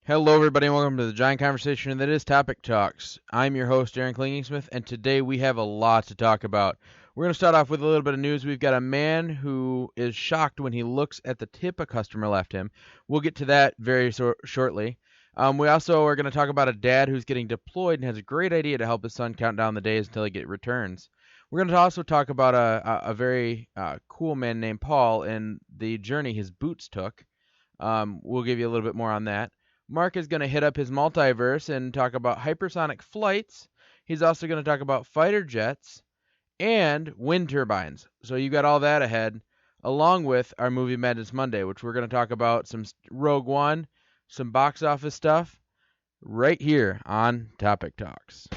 Hello, everybody, and welcome to the giant conversation that is Topic Talks. I'm your host, Aaron Klingingsmith, and today we have a lot to talk about. We're going to start off with a little bit of news. We've got a man who is shocked when he looks at the tip a customer left him. We'll get to that very shortly. We also are going to talk about a dad who's getting deployed and has a great idea to help his son count down the days until he returns. We're going to also talk about a very cool man named Paul and the journey his boots took. We'll give you a little bit more on that. Mark is going to hit up his multiverse and talk about hypersonic flights. He's also going to talk about fighter jets and wind turbines. So you got all that ahead, along with our Movie Madness Monday, which we're going to talk about some Rogue One, some box office stuff, right here on Topic Talks.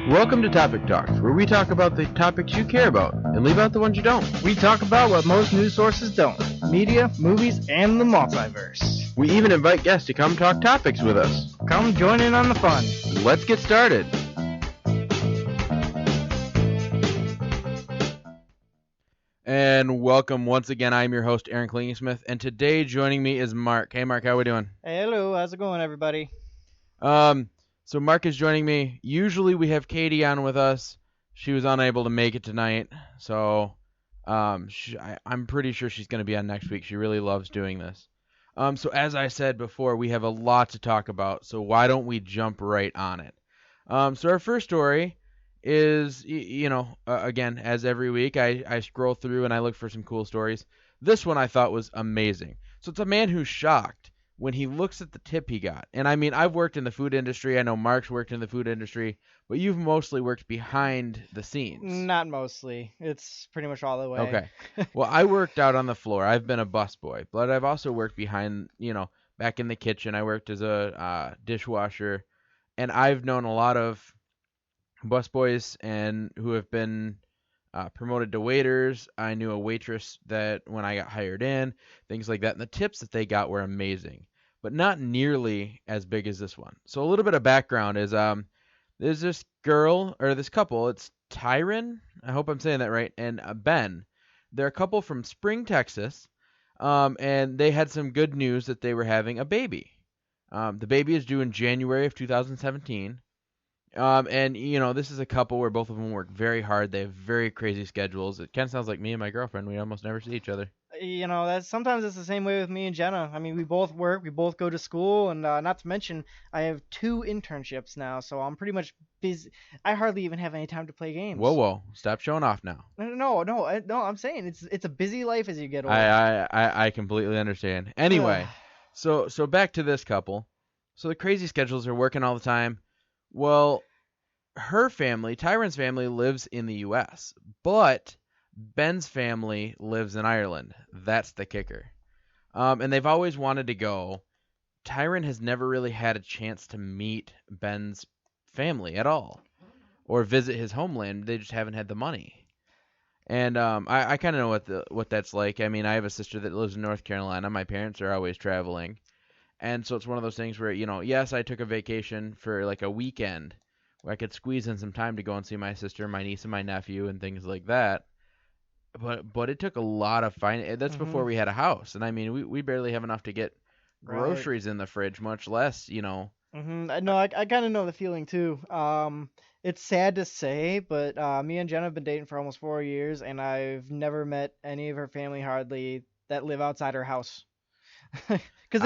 Welcome to Topic Talks, where we talk about the topics you care about and leave out the ones you don't. We talk about what most news sources don't: media, movies, and the multiverse. We even invite guests to come talk topics with us. Come join in on the fun. Let's get started. And welcome once again. I'm your host, Aaron Klingingsmith, and today joining me is Mark. Hey, Mark, how we doing? Hey, hello. How's it going, everybody? So Mark is joining me. Usually we have Katie on with us. She was unable to make it tonight, so I'm pretty sure she's going to be on next week. She really loves doing this. So as I said before, we have a lot to talk about, so why don't we jump right on it? So our first story is, again, as every week, I scroll through and I look for some cool stories. This one I thought was amazing. So it's a man who's shocked when he looks at the tip he got. And I mean, I've worked in the food industry. I know Mark's worked in the food industry, but you've mostly worked behind the scenes. Not mostly. It's pretty much all the way. Okay. Well, I worked out on the floor. I've been a busboy, but I've also worked behind, back in the kitchen. I worked as a dishwasher, and I've known a lot of busboys and who have been promoted to waiters. I knew a waitress that when I got hired in, things like that. And the tips that they got were amazing, but not nearly as big as this one. So a little bit of background is there's this girl, or this couple. It's Tarkin, I hope I'm saying that right, and Ben. They're a couple from Spring, Texas, and they had some good news that they were having a baby. The baby is due in January of 2017. And this is a couple where both of them work very hard. They have very crazy schedules. It kind of sounds like me and my girlfriend. We almost never see each other. Sometimes it's the same way with me and Jenna. I mean, we both work, we both go to school, and not to mention, I have 2 internships now, so I'm pretty much busy. I hardly even have any time to play games. Whoa, stop showing off now. No, I'm saying it's a busy life as you get older. I completely understand. Anyway, so back to this couple. So the crazy schedules are working all the time. Well, her family, Tyron's family, lives in the U.S., but Ben's family lives in Ireland. That's the kicker. And they've always wanted to go. Tyron has never really had a chance to meet Ben's family at all or visit his homeland. They just haven't had the money. And I kind of know what that's like. I mean, I have a sister that lives in North Carolina. My parents are always traveling. And so it's one of those things where, yes, I took a vacation for like a weekend where I could squeeze in some time to go and see my sister, my niece, and my nephew and things like that. But it took a lot of finding. That's before we had a house. And I mean, we barely have enough to get groceries in the fridge, much less, No, I kind of know the feeling too. It's sad to say, but me and Jen have been dating for almost 4 years, and I've never met any of her family hardly that live outside her house. Because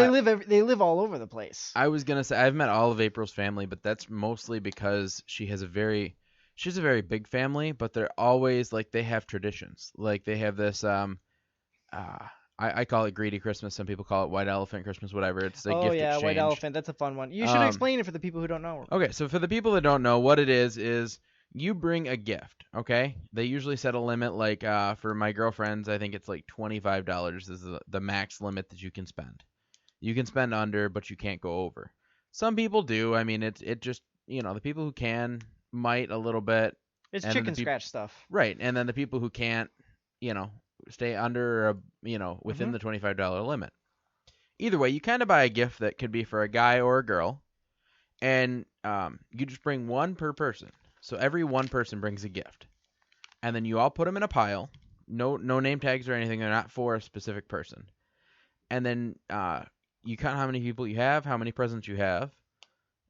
they live all over the place. I was gonna say I've met all of April's family, but that's mostly because she has a very big family. But they're always like they have traditions. Like they have this I call it greedy Christmas. Some people call it white elephant Christmas. Whatever. It's a gift exchange. White elephant. That's a fun one. You should explain it for the people who don't know. Okay, so for the people that don't know, what it is you bring a gift. Okay, they usually set a limit. Like for my girlfriends, I think it's like $25 is the max limit that you can spend. You can spend under, but you can't go over. Some people do. I mean, it just the people who can might a little bit. It's chicken scratch stuff. Right, and then the people who can't, stay under within the $25 limit. Either way, you kind of buy a gift that could be for a guy or a girl, and you just bring 1 per person. So every one person brings a gift. And then you all put them in a pile, No name tags or anything. They're not for a specific person. And then you count how many people you have, how many presents you have.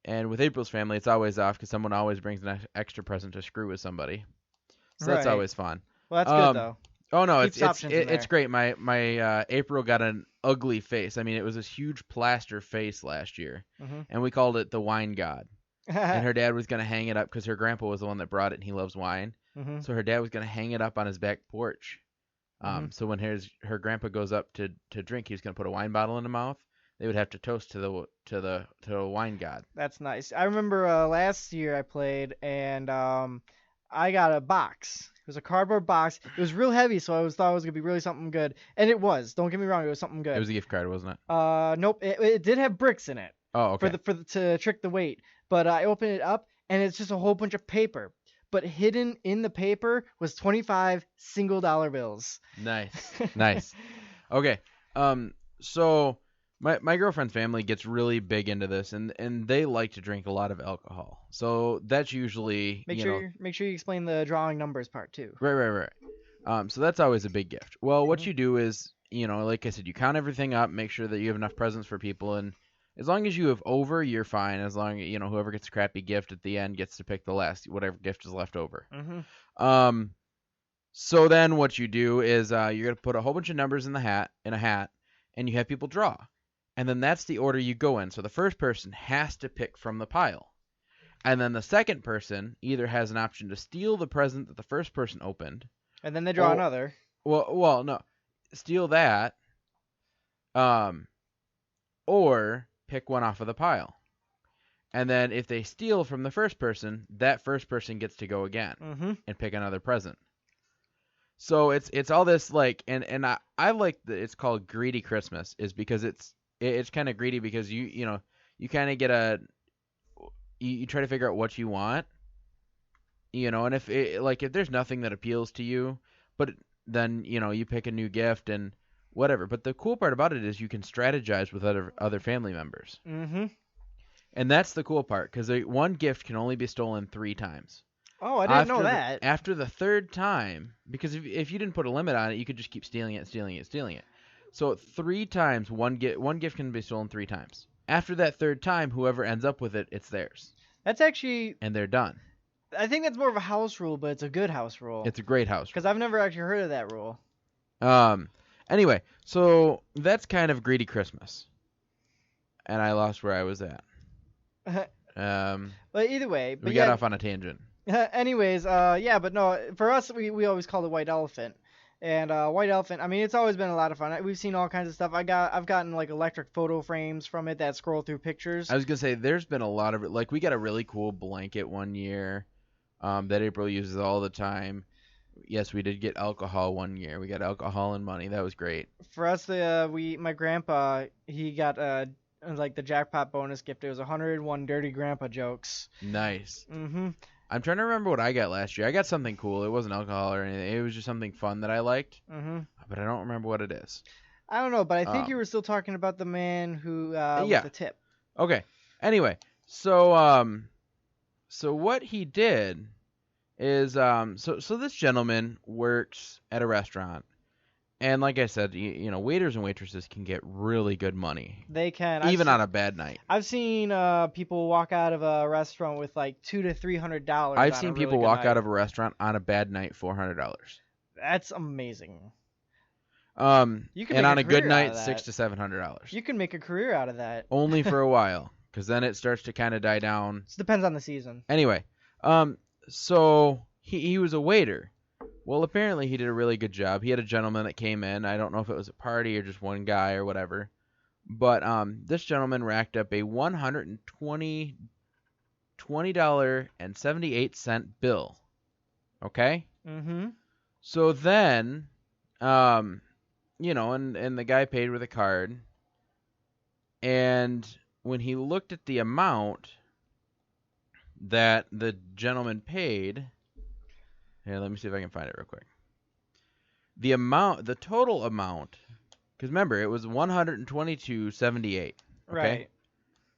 And with April's family, it's always off because someone always brings an extra present to screw with somebody. So that's Right. always fun. Well, that's good though. Oh no, Keeps options in it's there. great. My April got an ugly face. I mean, it was this huge plaster face last year, and we called it the wine god. And her dad was gonna hang it up because her grandpa was the one that brought it, and he loves wine. So her dad was gonna hang it up on his back porch. So when her grandpa goes up to drink, he was gonna put a wine bottle in the mouth. They would have to toast to the wine god. That's nice. I remember last year I played and I got a box. It was a cardboard box. It was real heavy, so thought it was gonna be really something good, and it was. Don't get me wrong, it was something good. It was a gift card, wasn't it? Nope. It did have bricks in it. Oh, okay. To trick the weight. But I opened it up and it's just a whole bunch of paper. But hidden in the paper was 25 single dollar bills. Nice. Okay. So my girlfriend's family gets really big into this, and they like to drink a lot of alcohol. So that's usually make sure you explain the drawing numbers part too. Right. So that's always a big gift. Well, what you do is, like I said, you count everything up, make sure that you have enough presents for people, and as long as you have over, you're fine. As long as whoever gets a crappy gift at the end gets to pick the last whatever gift is left over. So then what you do is you're gonna put a whole bunch of numbers in a hat, and you have people draw. And then that's the order you go in. So the first person has to pick from the pile. And then the second person either has an option to steal the present that the first person opened. And then they draw another. Well, no. Steal that. Or pick one off of the pile. And then if they steal from the first person, that first person gets to go again and pick another present. So it's all this and I like that it's called Greedy Christmas is because it's kind of greedy because you kind of get you try to figure out what you want, and if there's nothing that appeals to you, but then you pick a new gift and whatever. But the cool part about it is you can strategize with other family members. And that's the cool part because one gift can only be stolen 3 times. Oh, I didn't know that. After the third time, because if you didn't put a limit on it, you could just keep stealing it. So 3 times, one gift can be stolen 3 times. After that third time, whoever ends up with it, it's theirs. That's actually... And they're done. I think that's more of a house rule, but it's a good house rule. It's a great house rule. Because I've never actually heard of that rule. Anyway, so that's kind of Greedy Christmas. And I lost where I was at. But either way... We got off on a tangent. Anyways, but no, for us, we always call it White Elephant. And White Elephant, I mean, it's always been a lot of fun. We've seen all kinds of stuff. I've gotten like electric photo frames from it that scroll through pictures. I was gonna say there's been a lot of it. Like we got a really cool blanket one year that April uses all the time. Yes, we did get alcohol one year. We got alcohol and money. That was great. For us, my grandpa, he got like the jackpot bonus gift. It was 101 Dirty Grandpa jokes. Nice. I'm trying to remember what I got last year. I got something cool. It wasn't alcohol or anything. It was just something fun that I liked. But I don't remember what it is. I don't know, but I think you were still talking about the man who with the tip. Okay. Anyway, so what he did is so this gentleman works at a restaurant. And like I said, waiters and waitresses can get really good money. They can. Even on a bad night. I've seen people walk out of a restaurant with like $200 to $300. I've seen people walk out of a restaurant on a bad night $400. That's amazing. You can on a good night $600 to $700. You can make a career out of that. Only for a while, because then it starts to kind of die down. It depends on the season. Anyway, so he was a waiter. Well, apparently he did a really good job. He had a gentleman that came in. I don't know if it was a party or just one guy or whatever. But this gentleman racked up a $120.78 bill. Okay? So then, and the guy paid with a card. And when he looked at the amount that the gentleman paid... Here, let me see if I can find it real quick. The total amount, because remember, it was $122.78. Okay? Right.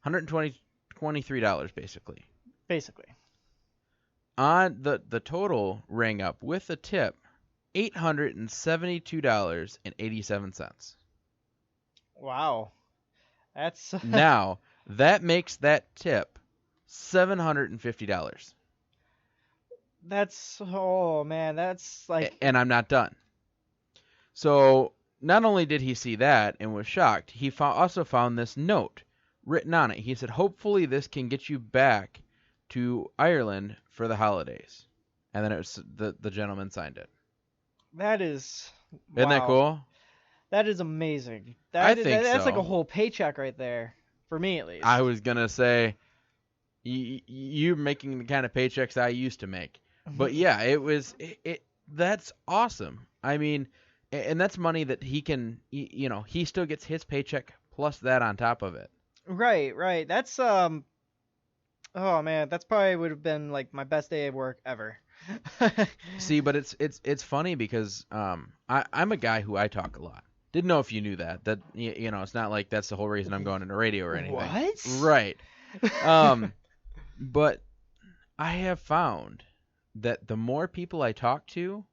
$123 basically. Basically. On the total rang up with the tip $872.87. Wow. That's Now, that makes that tip $750. that's oh man, that's like And I'm not done. So, not only did he see that and was shocked, he also found this note written on it. He said, "Hopefully this can get you back to Ireland for the holidays." And then it was the gentleman signed it. that is Isn't that wow. cool? That is amazing. I think that's so. like a whole paycheck right there, for me at least. I was going to say, you're making the kind of paychecks I used to make. But yeah, that's awesome. I mean, and that's money that he can, he still gets his paycheck plus that on top of it. Right. That's oh man, that's probably would have been like my best day of work ever. See, but it's funny because I'm a guy who I talk a lot. Didn't know if you knew that. That it's not like that's the whole reason I'm going into radio or anything. What? Right. But I have found that the more people I talk to,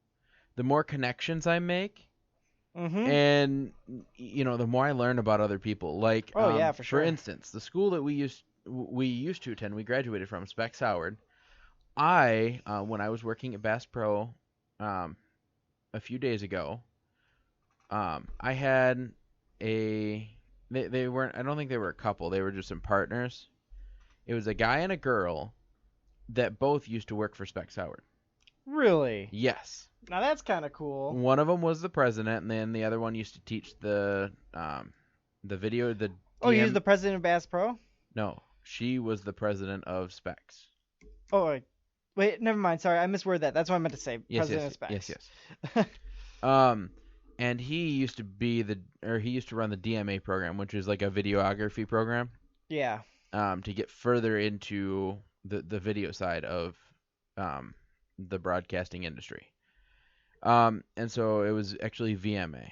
the more connections I make, and the more I learn about other people. Like, yeah, for sure. For instance, the school that we used to attend, we graduated from, Specs Howard. When I was working at Bass Pro, a few days ago, I had they weren't. I don't think they were a couple. They were just some partners. It was a guy and a girl that both used to work for Specs Howard. Really? Yes. Now that's kind of cool. One of them was the president, and then the other one used to teach the video. Oh, he was the president of Bass Pro? No, she was the president of Specs. Oh, wait, never mind. Sorry, I misworded that. That's what I meant to say. President of Specs. Yes. And he used to run the DMA program, which is like a videography program. Yeah. To get further into the video side of the broadcasting industry. And so it was actually VMA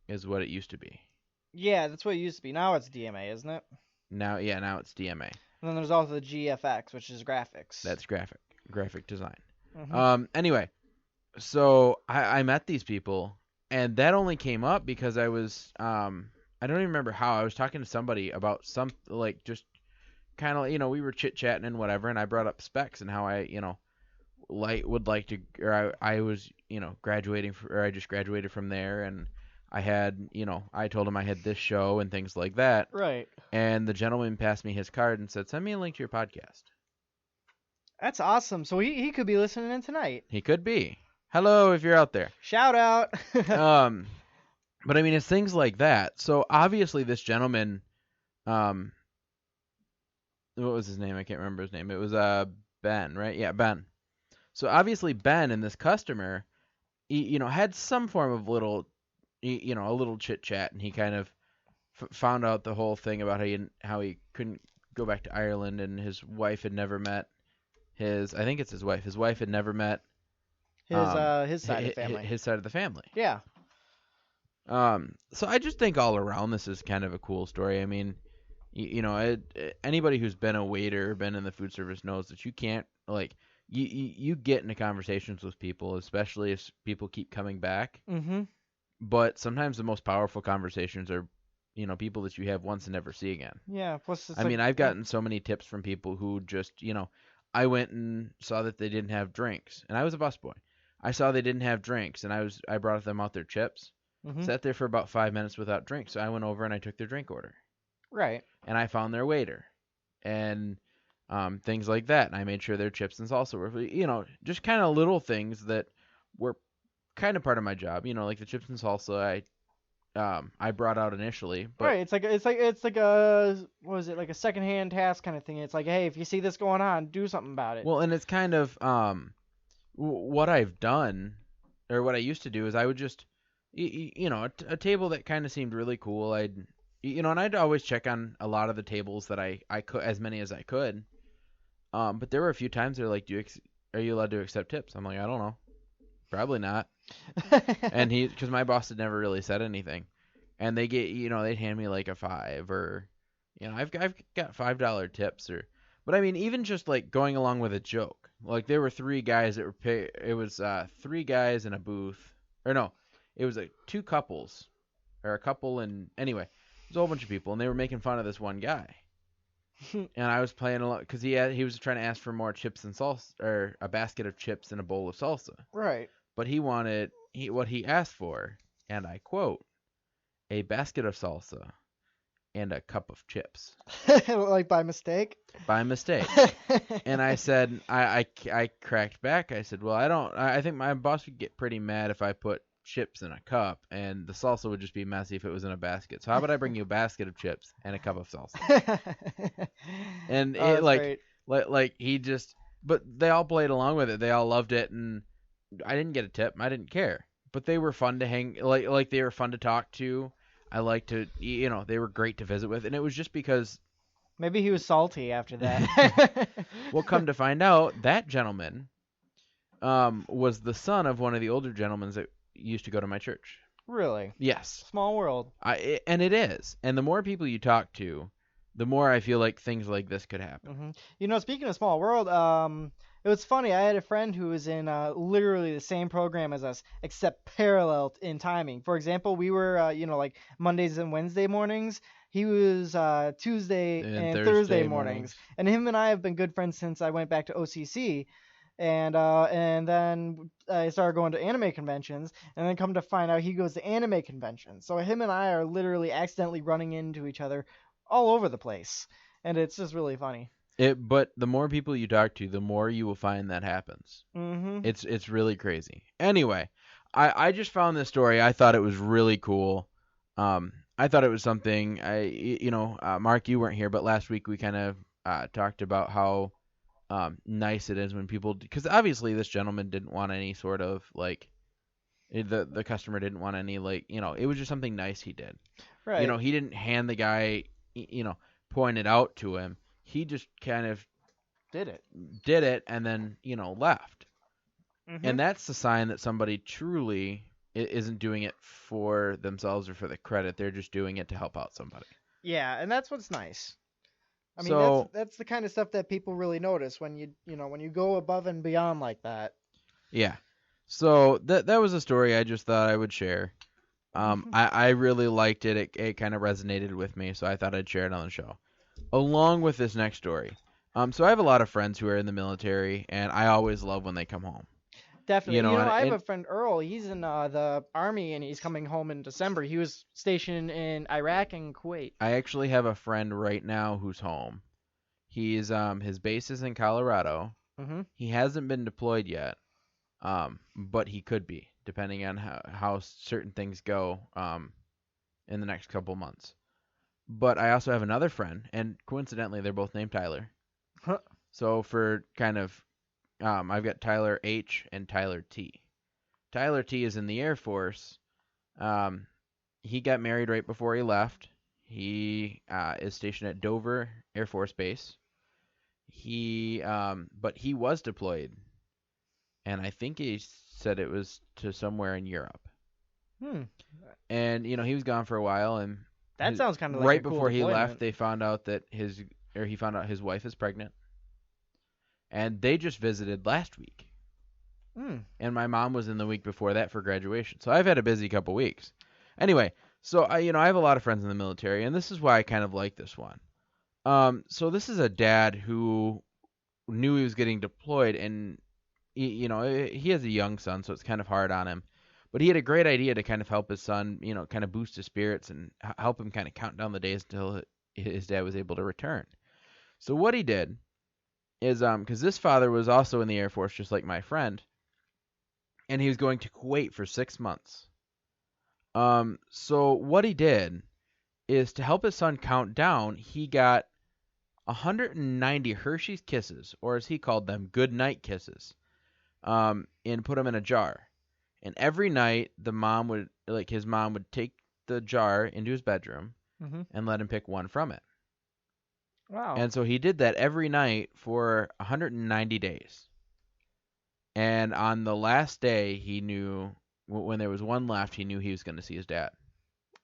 is what it used to be. Yeah, that's what it used to be. Now it's DMA, isn't it? Now it's DMA. And then there's also the GFX, which is graphics. That's graphic design. Mm-hmm. Anyway, so I met these people, and that only came up because I was I don't even remember how. I was talking to somebody about some, like, just kind of, we were chit-chatting and whatever, and I brought up Specs and how I, would like to, or I was, graduating, or I just graduated from there, and I had, I told him I had this show and things like that. Right. And the gentleman passed me his card and said, "Send me a link to your podcast." That's awesome. So he could be listening in tonight. He could be. Hello, if you're out there. Shout out. But I mean, it's things like that. So obviously this gentleman, what was his name? I can't remember his name. It was Ben, right? Yeah, Ben. So obviously Ben and this customer, had some form of little, a little chit chat, and he kind of found out the whole thing about how he couldn't go back to Ireland, and his wife had never met I think it's his wife. His wife had never met his side of the family. His side of the family. Yeah. So I just think all around this is kind of a cool story. I mean, anybody who's been a waiter, been in the food service, knows that you can't, like, you get into conversations with people, especially if people keep coming back. Mm-hmm. But sometimes the most powerful conversations are, people that you have once and never see again. Yeah. Plus, I mean, I've gotten so many tips from people who just, I went and saw that they didn't have drinks, and I was a busboy. I saw they didn't have drinks, and I brought them out their chips. Mm-hmm. Sat there for about 5 minutes without drinks, so I went over and I took their drink order. Right. And I found their waiter, and things like that. And I made sure their chips and salsa were, just kind of little things that were kind of part of my job. Like the chips and salsa, I brought out initially. But right. It's like a what was it, like a secondhand task kind of thing. It's like, hey, if you see this going on, do something about it. Well, and it's kind of what I've done, or what I used to do, is I would just, a table that kind of seemed really cool. And I'd always check on a lot of the tables that I could, as many as I could. But there were a few times they're like, are you allowed to accept tips? I'm like, I don't know. Probably not. And because my boss had never really said anything. And they get, they'd hand me like a $5, or, I've got $5 tips, but I mean, even just like going along with a joke. Like there were 3 guys that were it was 3 guys in a booth, or no, it was two couples, or a couple, and anyway, it was a whole bunch of people, and they were making fun of this one guy. And I was playing along because he was trying to ask for more chips and salsa, or a basket of chips and a bowl of salsa. Right. But what he asked for, and I quote, a basket of salsa and a cup of chips. Like by mistake? By mistake. And I said, I cracked back. I said, well, I think my boss would get pretty mad if I put chips in a cup, and the salsa would just be messy if it was in a basket. So how about I bring you a basket of chips and a cup of salsa? And it like he just, but they all played along with it. They all loved it, and I didn't get a tip. I didn't care. But they were fun to hang, like they were fun to talk to. I like to, they were great to visit with, and it was just because. Maybe he was salty after that. Well, come to find out, that gentleman was the son of one of the older gentlemen that used to go to my church. Really? Yes. Small world. And it is. And the more people you talk to, the more I feel like things like this could happen. Mm-hmm. Speaking of small world, it was funny. I had a friend who was in literally the same program as us, except parallel in timing. For example, we were, like Mondays and Wednesday mornings. He was Tuesday and Thursday mornings. And him and I have been good friends since I went back to OCC. And then I started going to anime conventions, and then come to find out he goes to anime conventions. So him and I are literally accidentally running into each other all over the place, and it's just really funny. But the more people you talk to, the more you will find that happens. Mm-hmm. It's really crazy. Anyway, I just found this story. I thought it was really cool. I thought it was something. Mark, you weren't here, but last week we kind of talked about how nice it is when people, because obviously this gentleman didn't want any sort of the customer didn't want any it was just something nice he did. Right. He didn't hand the guy point it out to him. He just kind of did it and then left. Mm-hmm. And that's the sign that somebody truly isn't doing it for themselves or for the credit. They're just doing it to help out somebody. Yeah, and that's what's nice. I mean, that's the kind of stuff that people really notice when you go above and beyond like that. Yeah. So that was a story I just thought I would share. I really liked it. It kind of resonated with me, so I thought I'd share it on the show. Along with this next story. So I have a lot of friends who are in the military, and I always love when they come home. Definitely. I have a friend, Earl. He's in the Army, and he's coming home in December. He was stationed in Iraq and Kuwait. I actually have a friend right now who's home. He's his base is in Colorado. Mm-hmm. He hasn't been deployed yet, but he could be, depending on how certain things go in the next couple months. But I also have another friend, and coincidentally, they're both named Tyler. Huh. So for kind of I've got Tyler H and Tyler T. Tyler T is in the Air Force. He got married right before he left. He is stationed at Dover Air Force Base. But he was deployed, and I think he said it was to somewhere in Europe. And he was gone for a while, and that sounds kind of like right a cool before he deployment. left, they found out that he found out his wife is pregnant. And they just visited last week. And my mom was in the week before that for graduation. So I've had a busy couple weeks. Anyway, so I have a lot of friends in the military, and this is why I kind of like this one. So this is a dad who knew he was getting deployed, and he has a young son, so it's kind of hard on him. But he had a great idea to kind of help his son, kind of boost his spirits and help him kind of count down the days until his dad was able to return. So what he did is because this father was also in the Air Force, just like my friend, and he was going to Kuwait for 6 months. So what he did is to help his son count down, he got 190 Hershey's Kisses, or as he called them, good night kisses, and put them in a jar. And every night, his mom would take the jar into his bedroom and let him pick one from it. Wow. And so he did that every night for 190 days. And on the last day, he knew, when there was one left, he knew he was going to see his dad.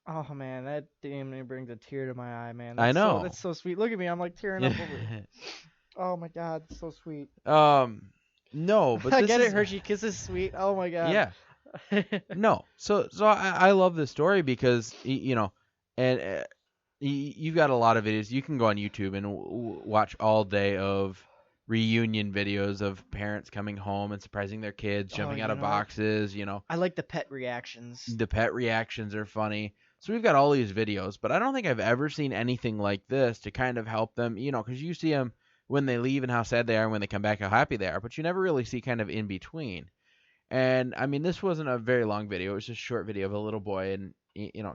Oh, man, that damn near brings a tear to my eye, man. I know. That's so sweet. Look at me. I'm like tearing up over it. Oh, my God. So sweet. No, but I get it. Hershey Kisses sweet. Oh, my God. Yeah. No. So I love this story because and you've got a lot of videos. You can go on YouTube and watch all day of reunion videos of parents coming home and surprising their kids, Oh, jumping out of boxes. I like the pet reactions. The pet reactions are funny. So we've got all these videos, but I don't think I've ever seen anything like this to kind of help them, because you see them when they leave and how sad they are, and when they come back how happy they are, but you never really see kind of in between. And I mean, this wasn't a very long video. It was just a short video of a little boy, and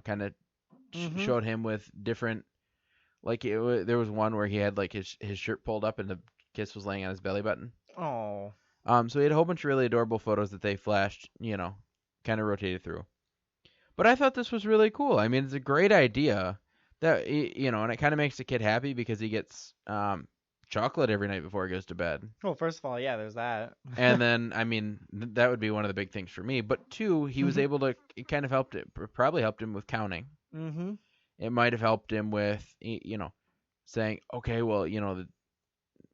kind of showed him with different, like there was one where he had like his shirt pulled up and the kiss was laying on his belly button. Oh. So he had a whole bunch of really adorable photos that they flashed, kind of rotated through. But I thought this was really cool. I mean, it's a great idea that and it kind of makes the kid happy because he gets chocolate every night before he goes to bed. Well, first of all, yeah, there's that. And then, I mean, that would be one of the big things for me. But two, he was able to. It kind of probably helped him with counting. Mm-hmm. It might have helped him with, saying, okay, well,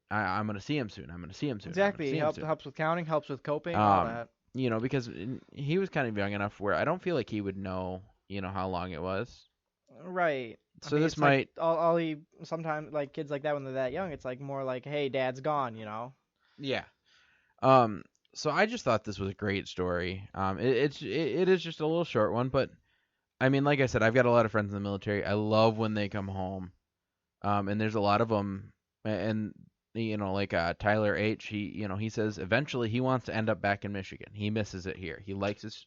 I'm going to see him soon. I'm going to see him soon. Exactly. Helps with counting, helps with coping, all that. Because he was kind of young enough where I don't feel like he would know, how long it was. Right. So this might like all he sometimes like kids like that when they're that young, it's like more like, hey, dad's gone, Yeah. So I just thought this was a great story. It is just a little short one, but I mean, like I said, I've got a lot of friends in the military. I love when they come home. And there's a lot of them, and like Tyler H. He says eventually he wants to end up back in Michigan. He misses it here. He likes his,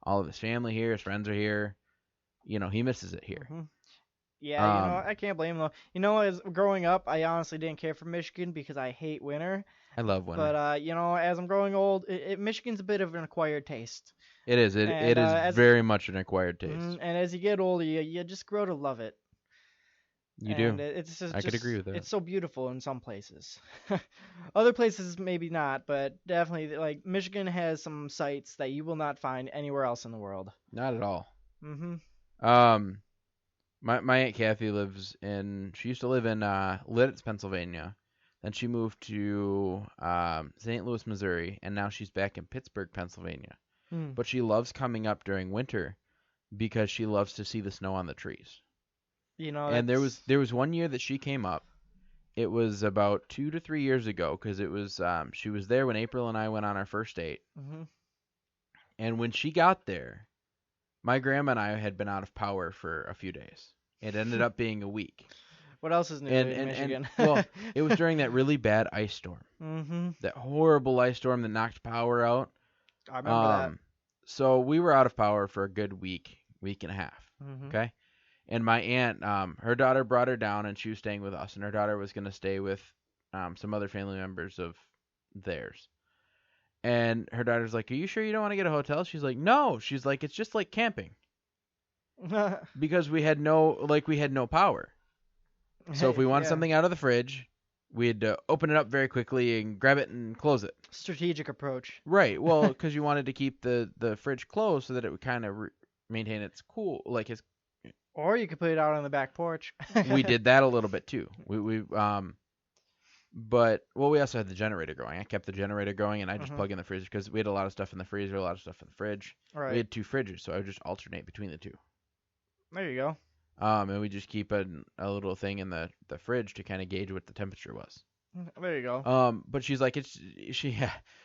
all of his family here. His friends are here. He misses it here. Mm-hmm. Yeah, I can't blame him though. As growing up, I honestly didn't care for Michigan because I hate winter. I love winter. But as I'm growing old, Michigan's a bit of an acquired taste. It is. It is very much an acquired taste. And as you get older, you just grow to love it. You and do. I could agree with that. It's so beautiful in some places. Other places maybe not, but definitely like Michigan has some sights that you will not find anywhere else in the world. Not at all. Mm-hmm. My Aunt Kathy she used to live in Lititz, Pennsylvania. Then she moved to St. Louis, Missouri, and now she's back in Pittsburgh, Pennsylvania. But she loves coming up during winter because she loves to see the snow on the trees. And there was one year that she came up. It was about 2 to 3 years ago because it was she was there when April and I went on our first date. Mm-hmm. And when she got there, my grandma and I had been out of power for a few days. It ended up being a week. What else is new in Michigan? Well, it was during that really bad ice storm. Mm-hmm. That horrible ice storm that knocked power out. I remember that. So we were out of power for a good week and a half. Mm-hmm. Okay. And my aunt, her daughter brought her down, and she was staying with us. And her daughter was going to stay with some other family members of theirs. And her daughter's like, "Are you sure you don't want to get a hotel?" She's like, "No." She's like, "It's just like camping." Because we had no power. So if we want something out of the fridge, we had to open it up very quickly and grab it and close it. Strategic approach. Right. Well, because you wanted to keep the fridge closed so that it would kind of maintain its cool, like its. Or you could put it out on the back porch. We did that a little bit too. But we also had the generator going. I kept the generator going, and I just plug in the fridge because we had a lot of stuff in the freezer, a lot of stuff in the fridge. Right. We had 2 fridges, so I would just alternate between the 2. There you go. And we just keep a little thing in the fridge to kind of gauge what the temperature was. There you go. But she's like it's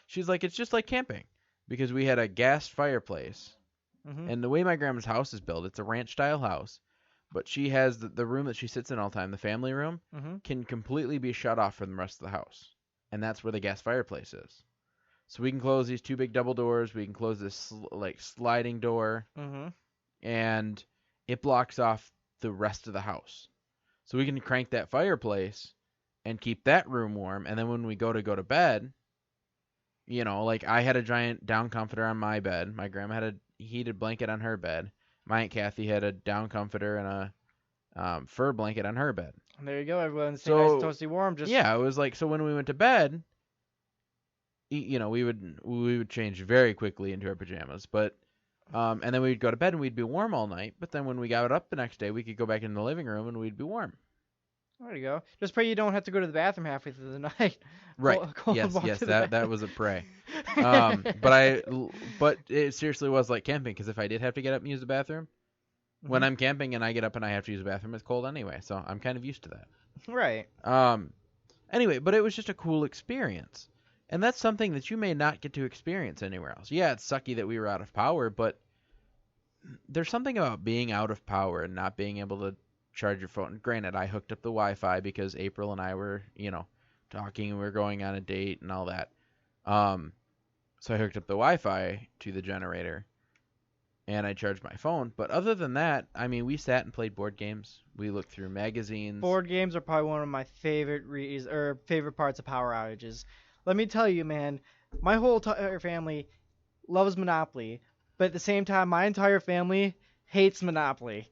just like camping because we had a gas fireplace, and the way my grandma's house is built, it's a ranch style house, but she has the room that she sits in all the time, the family room, can completely be shut off from the rest of the house, and that's where the gas fireplace is. So we can close these 2 big double doors, we can close this sliding door, and it blocks off the rest of the house. So we can crank that fireplace and keep that room warm, and then when we go to bed, like I had a giant down comforter on my bed, my grandma had a heated blanket on her bed, my Aunt Kathy had a down comforter and a fur blanket on her bed. And there you go, everyone. Stay nice and toasty warm. Yeah, it was like, so when we went to bed, we would change very quickly into our pajamas, but and then we'd go to bed and we'd be warm all night. But then when we got up the next day, we could go back in the living room and we'd be warm. There you go. Just pray you don't have to go to the bathroom halfway through the night. Right. Cold Yes. walk Yes. to the That bathroom. was a pray. But it seriously was like camping because if I did have to get up and use the bathroom, when Mhm. I'm camping and I get up and I have to use the bathroom, it's cold anyway, so I'm kind of used to that. Right. Anyway, but it was just a cool experience. And that's something that you may not get to experience anywhere else. Yeah, it's sucky that we were out of power, but there's something about being out of power and not being able to charge your phone. Granted, I hooked up the Wi-Fi because April and I were, talking and we were going on a date and all that. So I hooked up the Wi-Fi to the generator and I charged my phone. But other than that, I mean, we sat and played board games. We looked through magazines. Board games are probably one of my favorite parts of power outages. Let me tell you, man, my whole entire family loves Monopoly, but at the same time, my entire family hates Monopoly.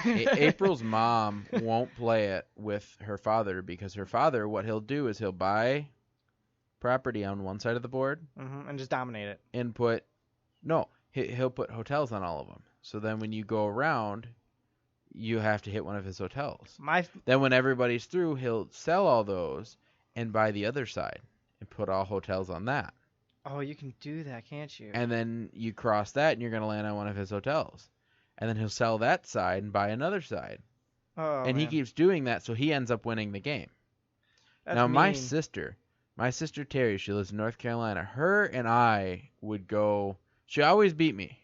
April's mom won't play it with her father because her father, what he'll do is he'll buy property on one side of the board And just dominate it. and he'll put hotels on all of them. So then when you go around, you have to hit one of his hotels. Then when everybody's through, he'll sell all those and buy the other side and put all hotels on that. Oh, you can do that, can't you? And then you cross that and you're going to land on one of his hotels. And then he'll sell that side and buy another side. Oh, and man. he keeps doing that, so he ends up winning the game. That's Now, mean. my sister Terry, she lives in North Carolina. Her and I would go. She always beat me.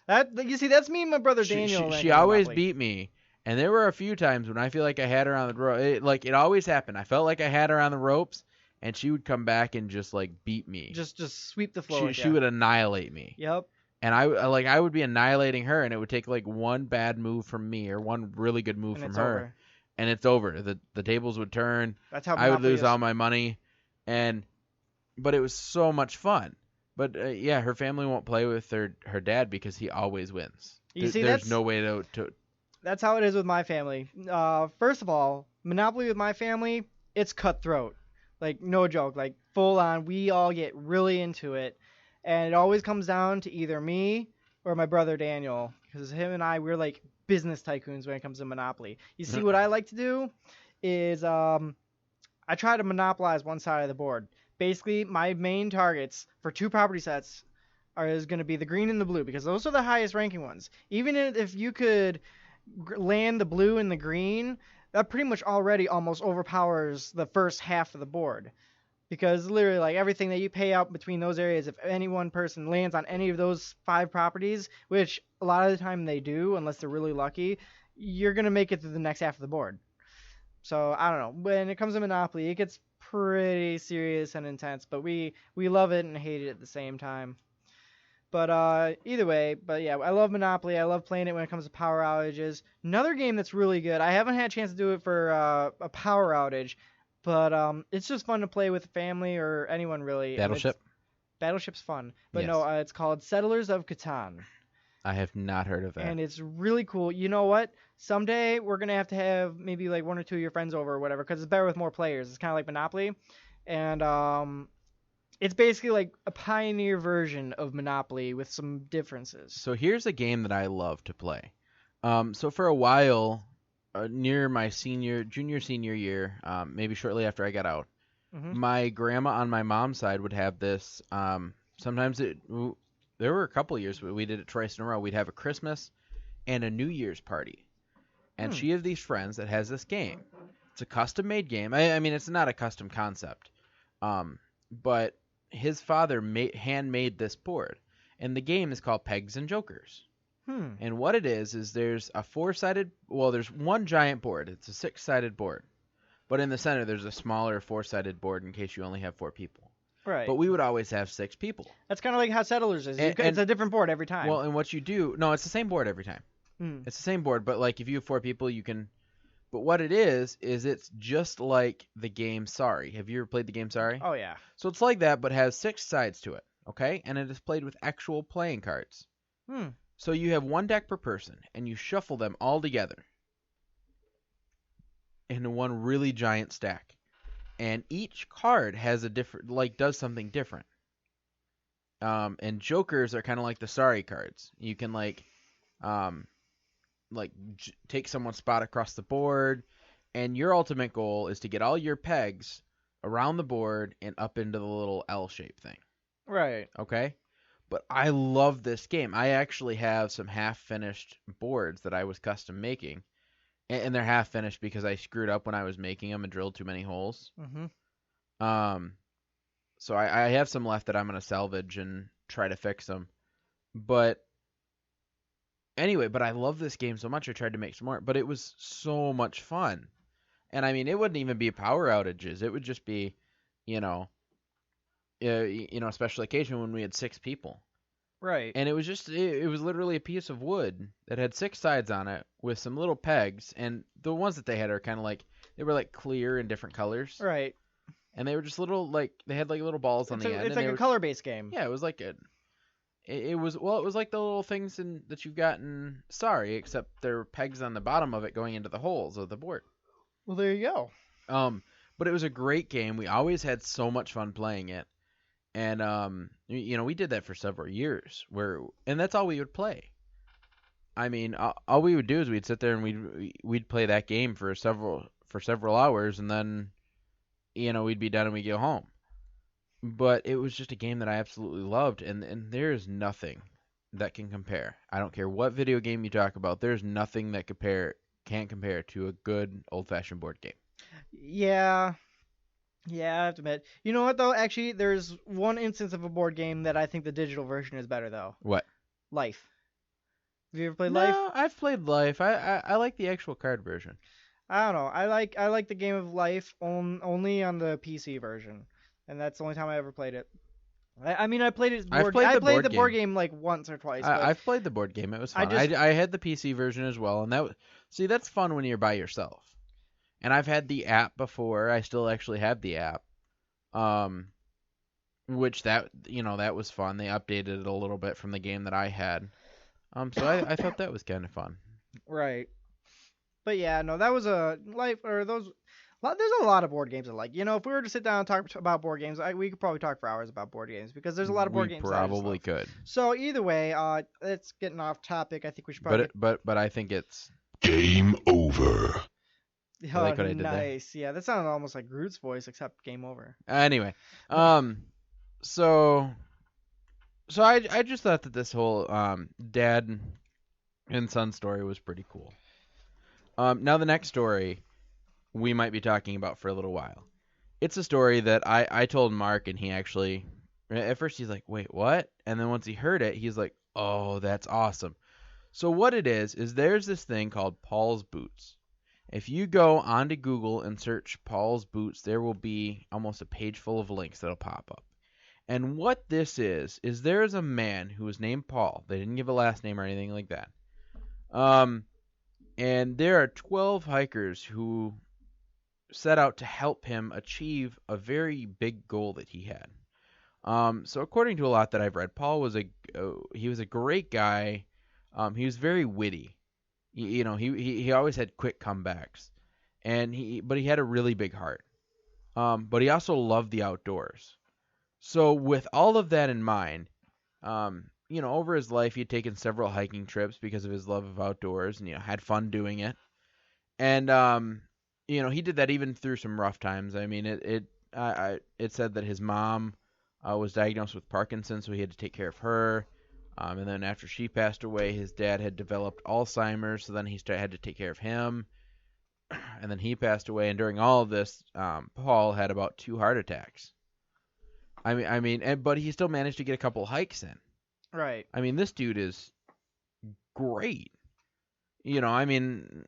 You see, that's me and my brother Daniel. She always beat me. And there were a few times when I feel like I had her on the rope. It always happened. I felt like I had her on the ropes, and she would come back and just beat me. Just sweep the floor. She would annihilate me. Yep. And I would be annihilating her, and it would take one bad move from me or one really good move from her, over. And it's over. The tables would turn. That's how I would lose is. all my money, but it was so much fun. But yeah, her family won't play with her dad because he always wins. There's no way to. That's how it is with my family. First of all, Monopoly with my family, it's cutthroat. No joke. Full on. We all get really into it. And it always comes down to either me or my brother Daniel. Because him and we're like business tycoons when it comes to Monopoly. You see, what I like to do is I try to monopolize one side of the board. Basically, my main targets for 2 property sets is going to be the green and the blue. Because those are the highest ranking ones. Even if you could land the blue and the green, that pretty much already almost overpowers the first half of the board. Because literally, everything that you pay out between those areas, if any one person lands on any of those 5 properties, which a lot of the time they do, unless they're really lucky, you're going to make it through the next half of the board. So, I don't know. When it comes to Monopoly, it gets pretty serious and intense, but we love it and hate it at the same time. But either way, yeah, I love Monopoly. I love playing it when it comes to power outages. Another game that's really good, I haven't had a chance to do it for a power outage, but it's just fun to play with family or anyone really. Battleship? Battleship's fun. But yes. No, it's called Settlers of Catan. I have not heard of that. And it's really cool. You know what? Someday we're going to have maybe 1 or 2 of your friends over or whatever, because it's better with more players. It's kind of like Monopoly. And it's basically a pioneer version of Monopoly with some differences. So here's a game that I love to play. So for a while, near my junior senior year, maybe shortly after I got out, my grandma on my mom's side would have this. Sometimes there were a couple years we did it twice in a row. We'd have a Christmas and a New Year's party, and she has these friends that has this game. It's a custom made game. I mean, it's not a custom concept, but his father handmade this board, and the game is called Pegs and Jokers. And what it is there's a there's one giant board. It's a 6-sided board. But in the center, there's a smaller 4-sided board in case you only have 4 people. Right. But we would always have 6 people. That's kind of like how Settlers is. It's a different board every time. Well, and what you do... No, it's the same board every time. It's the same board, but if you have 4 people, you can... But what it is it's just like the game Sorry. Have you ever played the game Sorry? Oh, yeah. So it's like that, but has 6 sides to it, okay? And it is played with actual playing cards. So you have 1 deck per person, and you shuffle them all together into one really giant stack. And each card has a different, does something different. And jokers are kind of like the Sorry cards. You can, take someone's spot across the board. and your ultimate goal is to get all your pegs around the board and up into the little L-shaped thing. Right. Okay? But I love this game. I actually have some half-finished boards that I was custom making, and they're half-finished because I screwed up when I was making them and drilled too many holes. Um, so I have some left that I'm going to salvage and try to fix them. But anyway, but I love this game so much I tried to make some more, but it was so much fun. And I mean, it wouldn't even be power outages. It would just be, you know, a special occasion when we had 6 people. Right. And it was just, it was literally a piece of wood that had 6 sides on it with some little pegs. And the ones that they had are kind of like, they were like clear in different colors. Right. And they were just little, like, they had like little balls on the end. It's like a color-based game. Yeah, it was like it was like the little things that you've got in Sorry, except there were pegs on the bottom of it going into the holes of the board. Well, there you go. But it was a great game. We always had so much fun playing it. And we did that for several years and that's all we would play. I mean, all we would do is we'd sit there and we'd play that game for several hours, and then we'd be done and we'd go home. But it was just a game that I absolutely loved, and there is nothing that can compare. I don't care what video game you talk about. There's nothing that can't compare to a good old-fashioned board game. Yeah. Yeah, I have to admit. You know what, though? Actually, there's one instance of a board game that I think the digital version is better, though. What? Life. Have you ever played Life? No, I've played Life. I like the actual card version. I don't know. I like the game of Life only on the PC version, and that's the only time I ever played it. I mean, I played it. I played the board game like once or twice. I've played the board game. It was fun. I had the PC version as well, and that's fun when you're by yourself. And I've had the app before. I still actually have the app, which that was fun. They updated it a little bit from the game that I had, so I thought that was kind of fun. Right. But yeah, no, that was a Life or those. There's a lot of board games I like. If we were to sit down and talk about board games, we could probably talk for hours about board games because there's a lot of board games. We probably could. So either way, it's getting off topic. I think we should probably. But I think it's game over. Oh, I like what I did nice. There. Yeah, that sounded almost like Groot's voice, except game over. Anyway, so I just thought that this whole dad and son story was pretty cool. Now the next story we might be talking about for a little while. It's a story that I told Mark, and he actually, at first he's like, wait, what? And then once he heard it, he's like, oh, that's awesome. So what it is there's this thing called Paul's Boots. If you go onto Google and search Paul's Boots, there will be almost a page full of links that'll pop up. And what this is there is a man who is named Paul. They didn't give a last name or anything like that. And there are 12 hikers who set out to help him achieve a very big goal that he had. So according to a lot that I've read, Paul was a great guy. He was very witty. He always had quick comebacks, but he had a really big heart. But he also loved the outdoors. So with all of that in mind, over his life, he'd taken several hiking trips because of his love of outdoors, and had fun doing it. And he did that even through some rough times. I mean, it said that his mom was diagnosed with Parkinson's, so he had to take care of her. And then after she passed away, his dad had developed Alzheimer's, so then he had to take care of him. And then he passed away, and during all of this, Paul had about 2 heart attacks. But he still managed to get a couple hikes in. Right. I mean, this dude is great.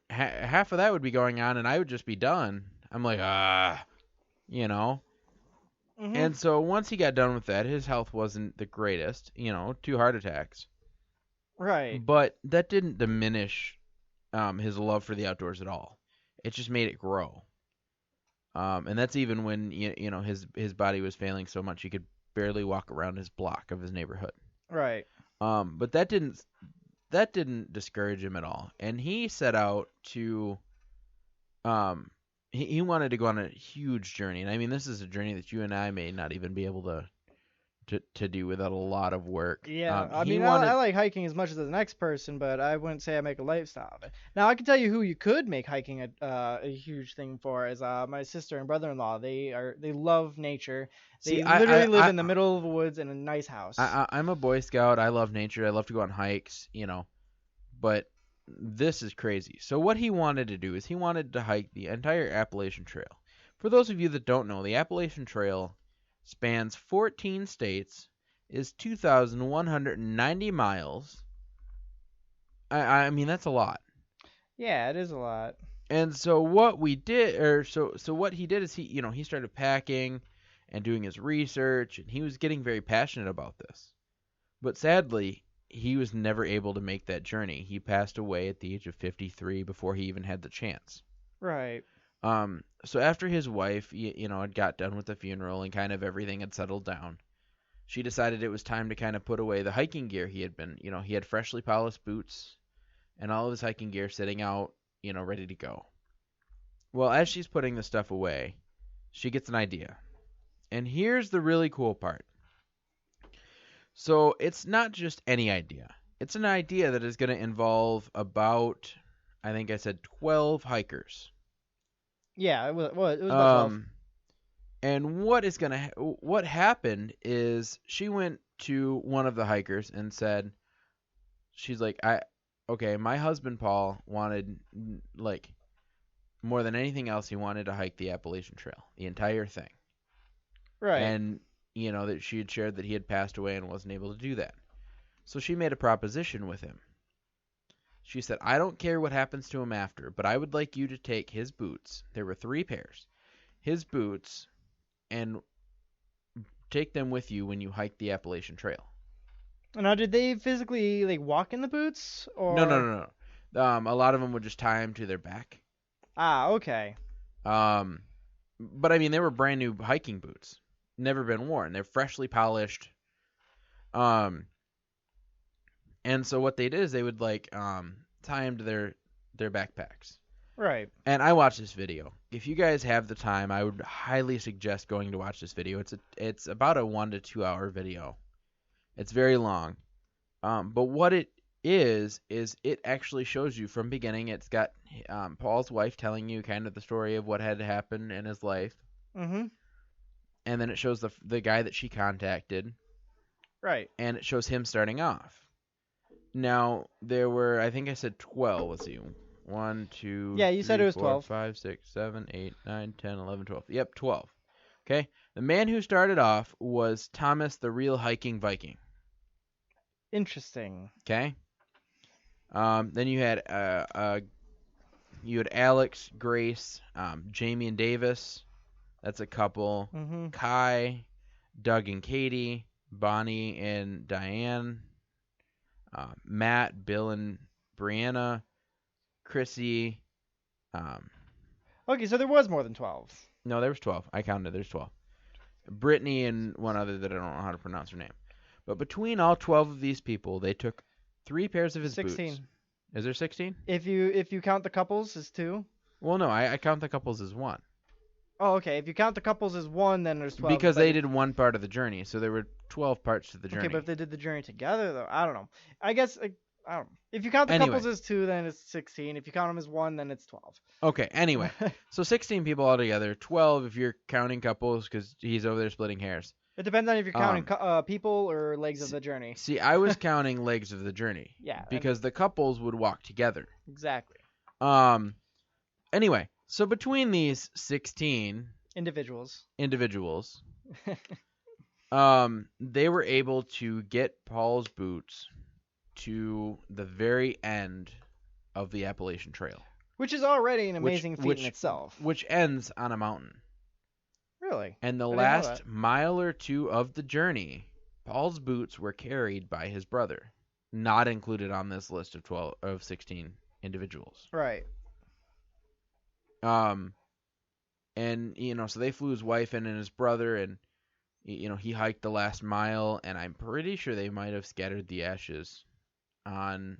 Half of that would be going on, and I would just be done. I'm like, Mm-hmm. And so once he got done with that, his health wasn't the greatest, 2 heart attacks. Right. But that didn't diminish his love for the outdoors at all. It just made it grow. And that's even when his body was failing so much he could barely walk around his block of his neighborhood. Right. But that didn't discourage him at all. And he set out to he wanted to go on a huge journey. And I mean, this is a journey that you and I may not even be able to to do without a lot of work. Yeah, I He mean, wanted. I like hiking as much as the next person, but I wouldn't say I make a lifestyle of it. Now, I can tell you who you could make hiking a huge thing for is my sister and brother-in-law. They love nature. See, They literally live I, in the middle of the woods in a nice house. I'm a Boy Scout. I love nature. I love to go on hikes, but this is crazy. So what he wanted to do is he wanted to hike the entire Appalachian Trail. For those of you that don't know, the Appalachian Trail spans 14 states, is 2,190 miles. I mean, that's a lot. Yeah, it is a lot. And so what we did, or so what he did is he started packing and doing his research, and he was getting very passionate about this. But sadly, he was never able to make that journey. He passed away at the age of 53 before he even had the chance. Right. So after his wife, had got done with the funeral and kind of everything had settled down, she decided it was time to kind of put away the hiking gear he had been, he had freshly polished boots and all of his hiking gear sitting out, ready to go. Well, as she's putting the stuff away, she gets an idea. And here's the really cool part. So it's not just any idea. It's an idea that is going to involve about, I think I said 12 hikers. Yeah, it was about 12. And what happened is she went to one of the hikers and said, she's like, okay, my husband Paul wanted, like, more than anything else, he wanted to hike the Appalachian Trail, the entire thing. Right. And that she had shared that he had passed away and wasn't able to do that. So she made a proposition with him. She said, I don't care what happens to him after, but I would like you to take his boots. There were 3 pairs. His boots, and take them with you when you hike the Appalachian Trail. Now, did they physically like walk in the boots, or No. A lot of them would just tie them to their back. Ah, okay. But I mean, they were brand new hiking boots, never been worn. They're freshly polished. And so what they did is they would tie them to their backpacks. Right. And I watched this video. If you guys have the time, I would highly suggest going to watch this video. It's about a 1 to 2 hour video. It's very long. But what it is it actually shows you from beginning. It's got Paul's wife telling you kind of the story of what had happened in his life. Mm-hmm. And then it shows the guy that she contacted. Right. And it shows him starting off. Now, there were, I think I said 12. Let's see. 1, 2, Yeah, you 3, said it was 4, 12. 5, 6, 7, 8, 9, 10, 11, 12. Yep, 12. Okay? The man who started off was Thomas the Real Hiking Viking. Interesting. Okay? Then you had Alex, Grace, Jamie and Davis. That's a couple. Mm-hmm. Kai, Doug and Katie, Bonnie and Diane, Matt, Bill and Brianna, Chrissy. Okay, so there was more than 12. No, there was 12. I counted. There's 12. Brittany and one other that I don't know how to pronounce her name. But between all 12 of these people, they took 3 pairs of his 16. boots. Is there 16? If you count the couples as 2. Well, no, I count the couples as 1. Oh, okay. If you count the couples as 1, then there's 12. Because they did one part of the journey, so there were 12 parts to the journey. Okay, but if they did the journey together, though, I don't know. I guess I don't know. If you count the Anyway. couples as 2, then it's 16. If you count them as 1, then it's 12. Okay, anyway. So 16 people altogether. 12 if you're counting couples, because he's over there splitting hairs. It depends on if you're counting people or legs of the journey. See, I was counting legs of the journey. Yeah. Because the couples would walk together. Exactly. Anyway, so between these 16 individuals, they were able to get Paul's boots to the very end of the Appalachian Trail. Which is already an amazing feat in itself. Which ends on a mountain. Really? And the last mile or 2 of the journey, Paul's boots were carried by his brother, not included on this list of 16 individuals. Right. And so they flew his wife in and his brother, and he hiked the last mile, and I'm pretty sure they might have scattered the ashes on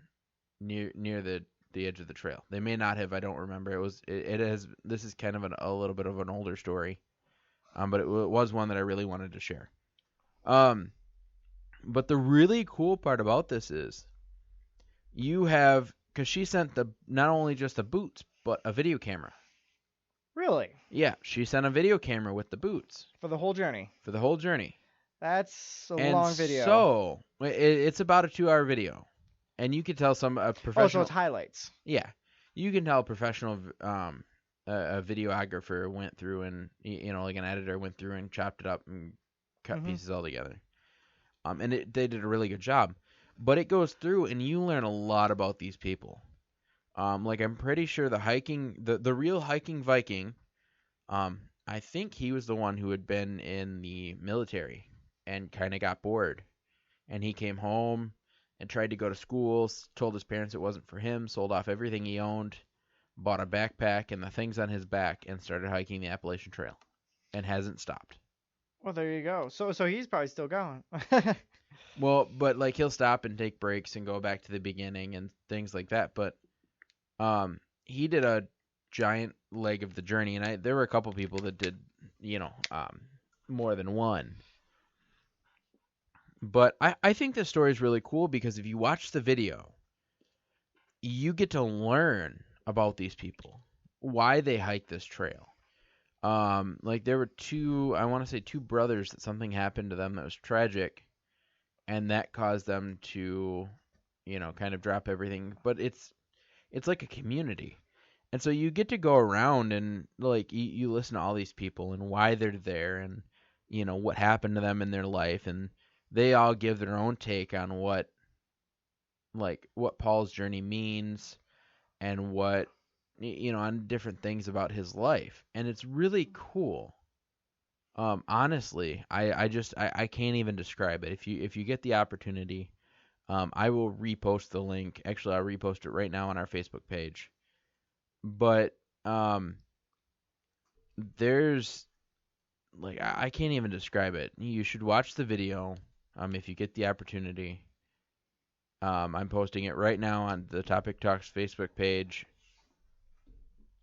near the edge of the trail. They may not have. I don't remember. This is kind of a little bit of an older story, but it was one that I really wanted to share. Um, but the really cool part about this is you have, because she sent not only just the boots, but a video camera. Really? Yeah, she sent a video camera with the boots For the whole journey. for the whole journey. That's a And long video. so it's about a 2-hour video, and you can tell a professional. Oh, so it's highlights. Yeah, you can tell a professional a videographer went through and like an editor went through and chopped it up and cut pieces all together. And they did a really good job. But it goes through and you learn a lot about these people. Like I'm pretty sure the real hiking Viking, I think he was the one who had been in the military and kind of got bored. And he came home and tried to go to school, told his parents it wasn't for him, sold off everything he owned, bought a backpack and the things on his back, and started hiking the Appalachian Trail, and hasn't stopped. Well, there you go. So he's probably still going. Well, but like he'll stop and take breaks and go back to the beginning and things like that. But he did a giant leg of the journey, and there were a couple people that did more than one. But I think this story is really cool because if you watch the video, you get to learn about these people, why they hike this trail. Like there were I want to say two brothers that something happened to them that was tragic, and that caused them to, kind of drop everything. But it's like a community, and so you get to go around and like you listen to all these people and why they're there, and what happened to them in their life, and they all give their own take on what Paul's journey means and what on different things about his life, and it's really cool. Honestly, I can't even describe it. If you get the opportunity, I will repost the link. Actually, I'll repost it right now on our Facebook page. But there's I can't even describe it. You should watch the video. If you get the opportunity. I'm posting it right now on the Topic Talks Facebook page.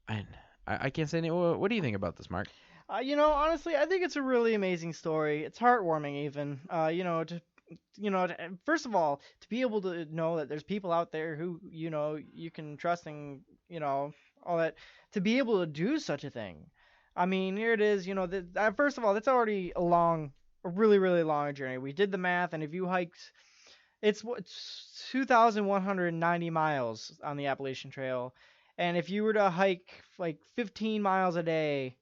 And I can't say anything. What do you think about this, Mark? Honestly, I think it's a really amazing story. It's heartwarming, even. First of all, to be able to know that there's people out there who, you can trust and, all that, to be able to do such a thing. I mean, here it is, first of all, that's already a really, really long journey. We did the math, and if you hiked, it's 2,190 miles on the Appalachian Trail. And if you were to hike like 15 miles a day,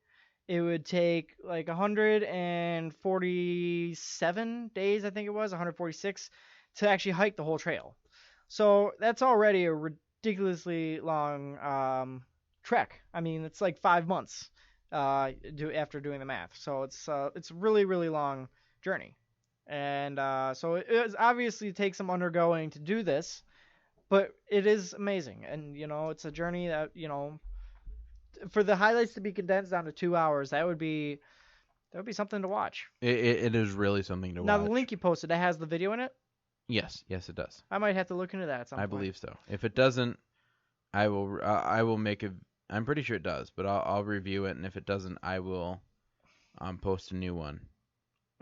it would take like 147 days, I think it was, 146, to actually hike the whole trail. So that's already a ridiculously long trek. I mean, it's like 5 months after doing the math. So it's really, really long journey. And so it obviously takes some undergoing to do this, but it is amazing. And, it's a journey that, for the highlights to be condensed down to 2 hours, that would be something to watch. It is really something to watch. Now, the link you posted, that has the video in it? Yes, it does. I might have to look into that at some point. I believe so. If it doesn't, I will make I'm pretty sure it does, but I'll review it, and if it doesn't, I will post a new one.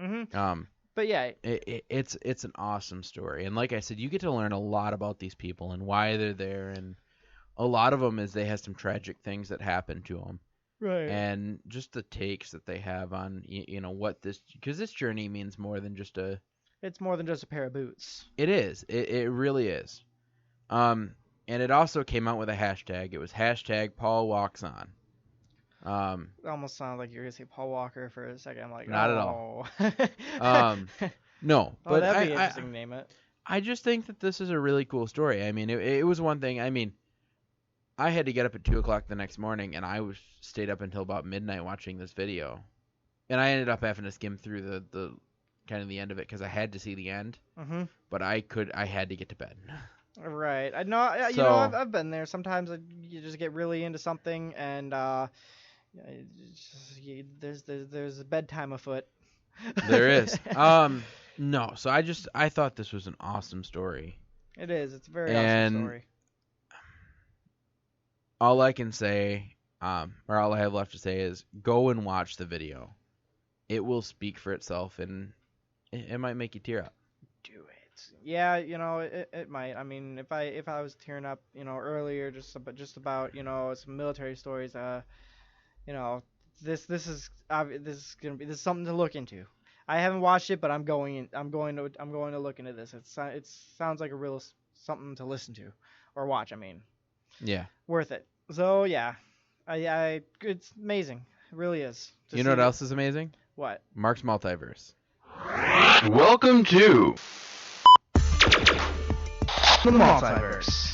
Mm-hmm. But yeah, it's an awesome story, and like I said, you get to learn a lot about these people and why they're there, and a lot of them is they have some tragic things that happen to them, right? And just the takes that they have on what because this journey means more than just It's more than just a pair of boots. It is. It really is. And it also came out with a hashtag. It was hashtag Paul Walks On. It almost sounded like you were gonna say Paul Walker for a second. I'm like, not at all. No, but that'd be interesting to name it. I just think that this is a really cool story. I mean, it was one thing. I mean, I had to get up at 2:00 the next morning, and I stayed up until about midnight watching this video, and I ended up having to skim through the kind of the end of it because I had to see the end. Mm-hmm. But I had to get to bed. Right. I know. I've been there. Sometimes you just get really into something, and there's a bedtime afoot. There is. No. So I thought this was an awesome story. It is. It's a very awesome story. All I can say, or all I have left to say is go and watch the video. It will speak for itself, and It might make you tear up. Do it. Yeah, it might. I mean, if I was tearing up, earlier just about, some military stories, this is this is something to look into. I haven't watched it, but I'm going to look into this. It sounds like a real something to listen to or watch. I mean, Yeah. worth it. So yeah, it's amazing. It really is. You know what else is amazing? What? Mark's Multiverse. Welcome to The Multiverse.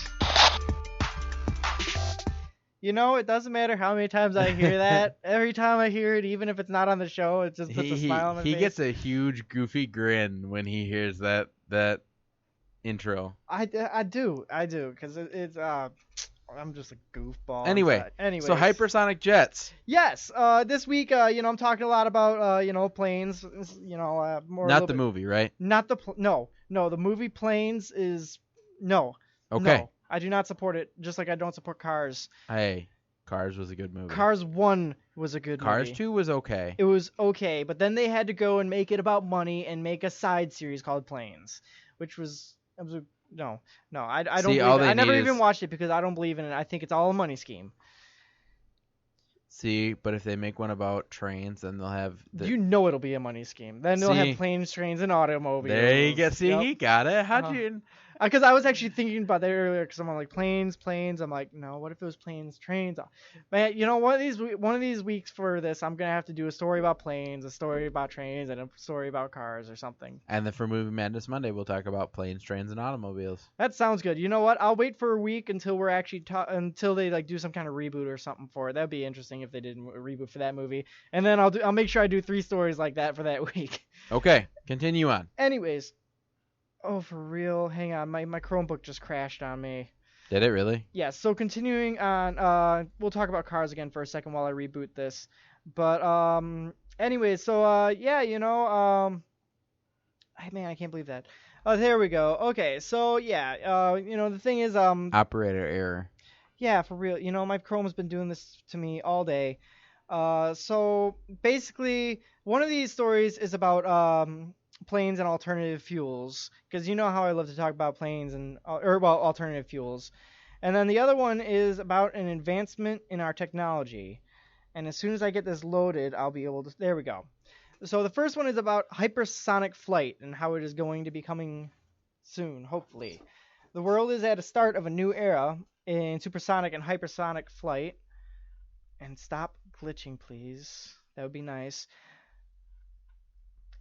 It doesn't matter how many times I hear that. Every time I hear it, even if it's not on the show, it just puts a smile on my face. He gets a huge goofy grin when he hears that intro. I do, because it's I'm just a goofball. Anyway, so hypersonic jets. Yes. This week, I'm talking a lot about planes. More. Not the movie, right? Not the no. The movie Planes is no. Okay. No, I do not support it. Just like I don't support Cars. Hey, Cars was a good movie. Cars 1 was a good movie. Cars 2 was okay. It was okay, but then they had to go and make it about money and make a side series called Planes, which was no. I don't. See, I never even watched it because I don't believe in it. I think it's all a money scheme. See, but if they make one about trains, then they'll have. It'll be a money scheme. Then they'll have planes, trains, and automobiles. There you go. See, Yep. he got it. How'd you? Because I was actually thinking about that earlier. Because I'm like planes. I'm like, no. What if it was planes, trains? Man, one of these weeks for this, I'm gonna have to do a story about planes, a story about trains, and a story about cars or something. And then for Movie Madness Monday, we'll talk about planes, trains, and automobiles. That sounds good. You know what? I'll wait for a week until we're actually until they do some kind of reboot or something for it. That'd be interesting if they did a reboot for that movie. And then I'll make sure I do 3 stories like that for that week. Okay, continue on. Anyways. Oh, for real? Hang on, my Chromebook just crashed on me. Did it really? Yeah, so continuing on, we'll talk about Cars again for a second while I reboot this. But, anyways, so, man, I can't believe that. Oh, there we go. Okay, so, yeah, the thing is, Operator error. Yeah, for real. My Chrome has been doing this to me all day. So, basically, one of these stories is about, planes and alternative fuels, because you know how I love to talk about planes and alternative fuels. And then the other one is about an advancement in our technology. And as soon as I get this loaded, I'll be able to. There we go. So the first one is about hypersonic flight and how it is going to be coming soon, hopefully. The world is at a start of a new era in supersonic and hypersonic flight. And stop glitching, please. That would be nice.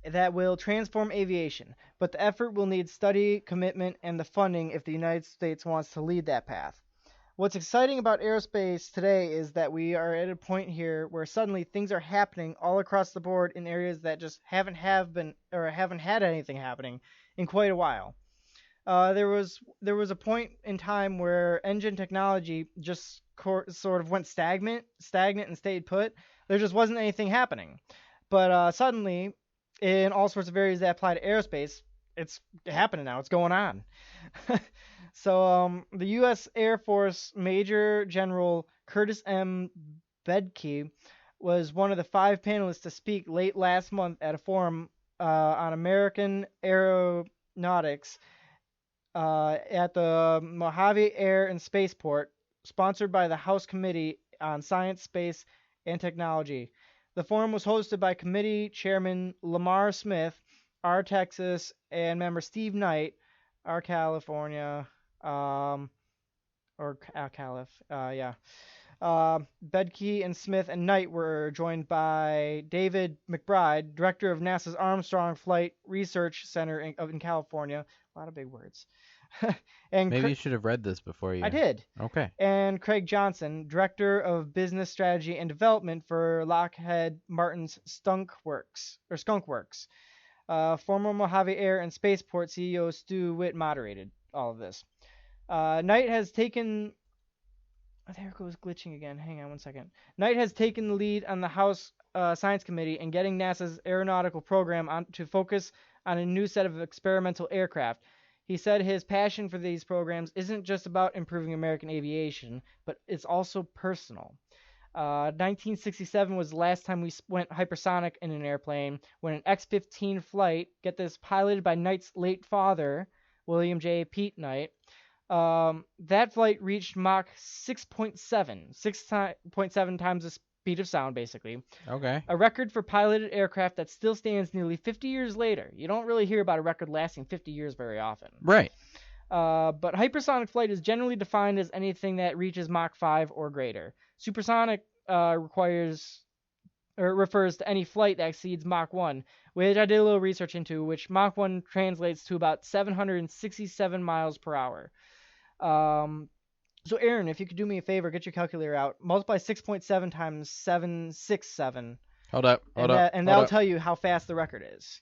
That will transform aviation, but the effort will need study, commitment, and the funding if the United States wants to lead that path. What's exciting about aerospace today is that we are at a point here where suddenly things are happening all across the board in areas that just haven't had anything happening in quite a while. There was a point in time where engine technology just sort of went stagnant and stayed put. There just wasn't anything happening, but suddenly, in all sorts of areas that apply to aerospace, it's happening now. It's going on. So the U.S. Air Force Major General Curtis M. Bedke was one of the 5 panelists to speak late last month at a forum on American aeronautics at the Mojave Air and Spaceport, sponsored by the House Committee on Science, Space, and Technology. The forum was hosted by committee chairman Lamar Smith, R. Texas, and member Steve Knight, R. California, Bedke and Smith and Knight were joined by David McBride, director of NASA's Armstrong Flight Research Center in California. A lot of big words. And maybe you should have read this before you. I did. Okay. And Craig Johnson, Director of Business Strategy and Development for Lockheed Martin's Skunk Works. Former Mojave Air and Spaceport CEO Stu Witt moderated all of this. Knight has taken. Oh, there it goes glitching again. Hang on one second. Knight has taken the lead on the House Science Committee in getting NASA's aeronautical program to focus on a new set of experimental aircraft. He said his passion for these programs isn't just about improving American aviation, but it's also personal. 1967 was the last time we went hypersonic in an airplane when an X-15 flight, get this, piloted by Knight's late father, William J. Pete Knight. That flight reached Mach 6.7 times the speed of sound, basically. Okay. A record for piloted aircraft that still stands nearly 50 years later. You don't really hear about a record lasting 50 years very often. Right. But hypersonic flight is generally defined as anything that reaches Mach 5 or greater. Supersonic refers to any flight that exceeds Mach 1, which I did a little research into, which Mach 1 translates to about 767 miles per hour. So Aaron, if you could do me a favor, get your calculator out, multiply 6.7 times 767. Hold up. And that'll tell you how fast the record is.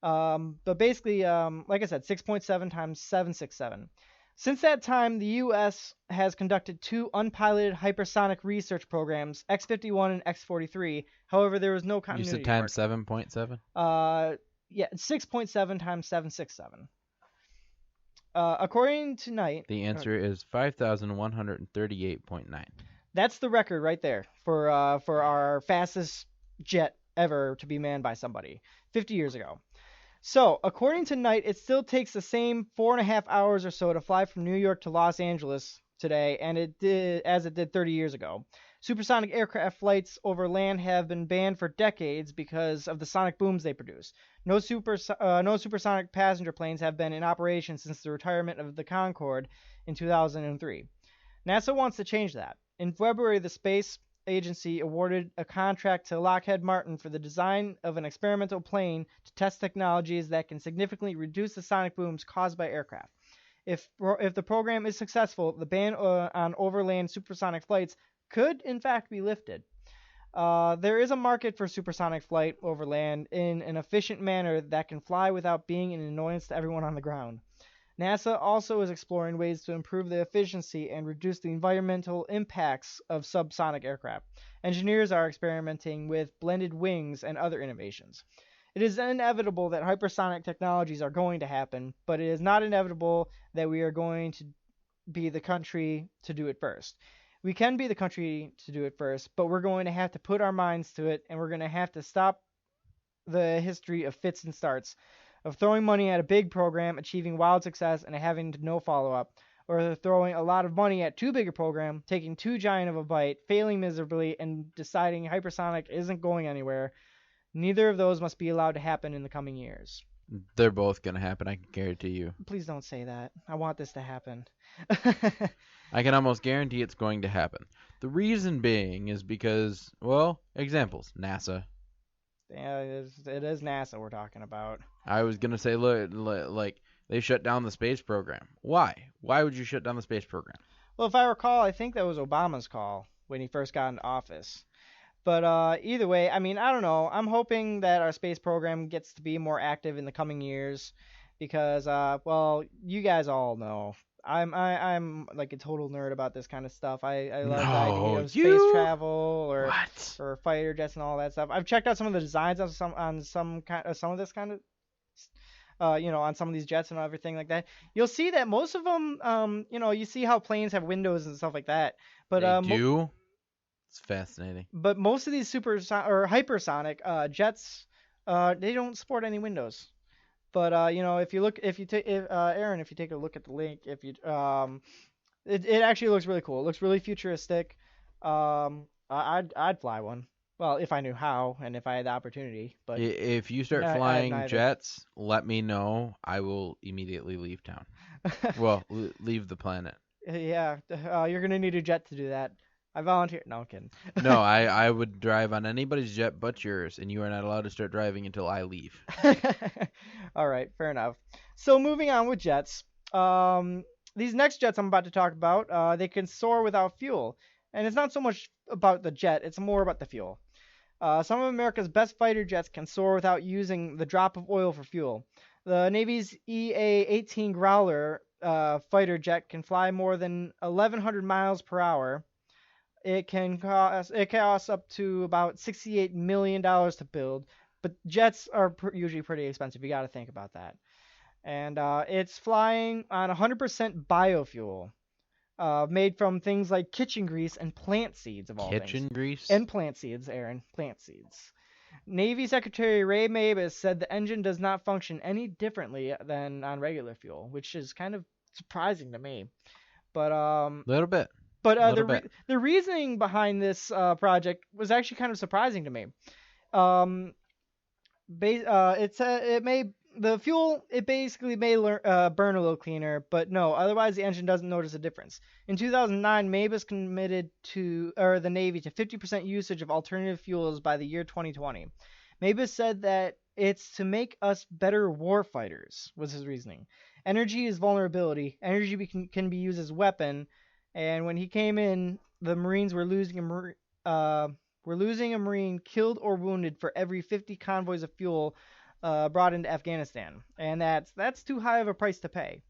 But basically, like I said, 6.7 times 767. Since that time, the U.S. has conducted 2 unpiloted hypersonic research programs, X-51 and X-43. However, there was no continuity. You said times 7.7? Yeah, 6.7 times 767. According to Knight, the answer is 5,138.9. That's the record right there for our fastest jet ever to be manned by somebody 50 years ago. So, according to Knight, it still takes the same 4.5 hours or so to fly from New York to Los Angeles today, and it did 30 years ago. Supersonic aircraft flights over land have been banned for decades because of the sonic booms they produce. No supersonic passenger planes have been in operation since the retirement of the Concorde in 2003. NASA wants to change that. In February, the Space Agency awarded a contract to Lockheed Martin for the design of an experimental plane to test technologies that can significantly reduce the sonic booms caused by aircraft. If the program is successful, the ban on overland supersonic flights could, in fact, be lifted. There is a market for supersonic flight over land in an efficient manner that can fly without being an annoyance to everyone on the ground. NASA also is exploring ways to improve the efficiency and reduce the environmental impacts of subsonic aircraft. Engineers are experimenting with blended wings and other innovations. It is inevitable that hypersonic technologies are going to happen, but it is not inevitable that we are going to be the country to do it first. We can be the country to do it first, but we're going to have to put our minds to it, and we're going to have to stop the history of fits and starts, of throwing money at a big program, achieving wild success, and having no follow-up, or throwing a lot of money at too big a program, taking too giant of a bite, failing miserably, and deciding hypersonic isn't going anywhere. Neither of those must be allowed to happen in the coming years. They're both going to happen, I can guarantee you. Please don't say that. I want this to happen. I can almost guarantee it's going to happen. The reason being is because, well, examples. NASA. Yeah, it is NASA we're talking about. I was going to say, look, like, they shut down the space program. Why? Why would you shut down the space program? Well, if I recall, I think that was Obama's call when he first got into office. But either way, I mean, I don't know. I'm hoping that our space program gets to be more active in the coming years because, well, you guys all know. I'm like a total nerd about this kind of stuff. I love the idea of space travel or fighter jets and all that stuff. I've checked out some of the designs on some of this kind of on some of these jets and everything like that. You'll see that most of them, you see how planes have windows and stuff like that. But they do. It's fascinating. But most of these hypersonic jets, they don't support any windows. But Aaron, if you take a look at the link, it actually looks really cool. It looks really futuristic. I'd fly one. Well, if I knew how and if I had the opportunity. But if you start flying jets, let me know. I will immediately leave town. Well, leave the planet. Yeah, you're gonna need a jet to do that. I volunteer. No, I'm kidding. No, I would drive on anybody's jet but yours, and you are not allowed to start driving until I leave. All right, fair enough. So moving on with jets. These next jets I'm about to talk about, they can soar without fuel. And it's not so much about the jet, it's more about the fuel. Some of America's best fighter jets can soar without using the drop of oil for fuel. The Navy's EA-18 Growler fighter jet can fly more than 1,100 miles per hour. It costs up to about $68 million to build, but jets are usually pretty expensive. You got to think about that. And it's flying on 100% biofuel. made from things like kitchen grease and plant seeds of all things. Kitchen grease? And plant seeds, Aaron, plant seeds. Navy Secretary Ray Mabus said the engine does not function any differently than on regular fuel, which is kind of surprising to me. But Little bit. But Little bit. the reasoning behind this project was actually kind of surprising to me. It basically may burn a little cleaner, but no, otherwise the engine doesn't notice a difference. In 2009, Mabus committed the Navy to 50% usage of alternative fuels by the year 2020. Mabus said that it's to make us better warfighters, was his reasoning. Energy is vulnerability. Energy can be used as a weapon, and when he came in, the Marines were losing a Marine killed or wounded for every 50 convoys of fuel brought into Afghanistan, and that's too high of a price to pay.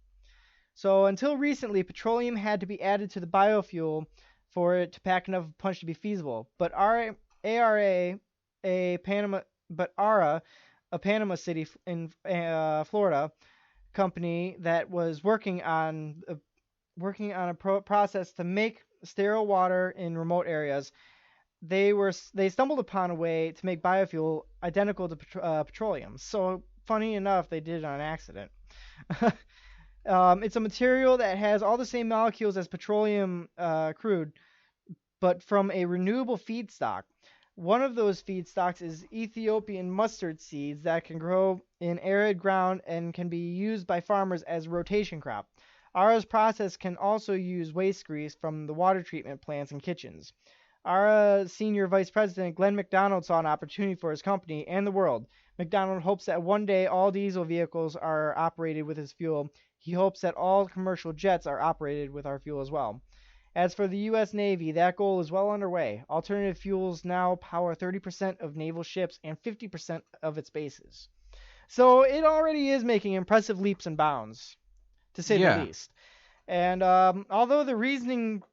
So until recently, petroleum had to be added to the biofuel for it to pack enough punch to be feasible. But ARA, a Panama City in Florida company that was working on a process to make sterile water in remote areas, they stumbled upon a way to make biofuel identical to petroleum. So funny enough, they did it on accident. It's a material that has all the same molecules as petroleum crude, but from a renewable feedstock. One of those feedstocks is Ethiopian mustard seeds that can grow in arid ground and can be used by farmers as a rotation crop. ARA's process can also use waste grease from the water treatment plants and kitchens. ARA Senior Vice President Glenn McDonald saw an opportunity for his company and the world. McDonald hopes that one day all diesel vehicles are operated with his fuel. He hopes that all commercial jets are operated with our fuel as well. As for the U.S. Navy, that goal is well underway. Alternative fuels now power 30% of naval ships and 50% of its bases. So it already is making impressive leaps and bounds, to say the least. And although the reasoning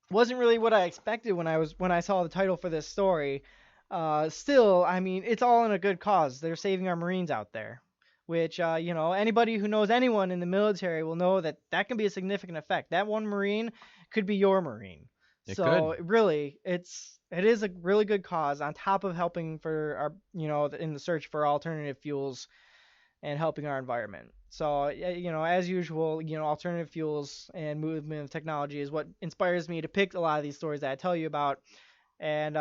wasn't really what I expected when I saw the title for this story, still, I mean, it's all in a good cause. They're saving our Marines out there, which, anybody who knows anyone in the military will know that can be a significant effect. That one Marine could be your Marine. Really, it is a really good cause on top of helping for our, in the search for alternative fuels and helping our environment. So, as usual, alternative fuels and movement of technology is what inspires me to pick a lot of these stories that I tell you about, and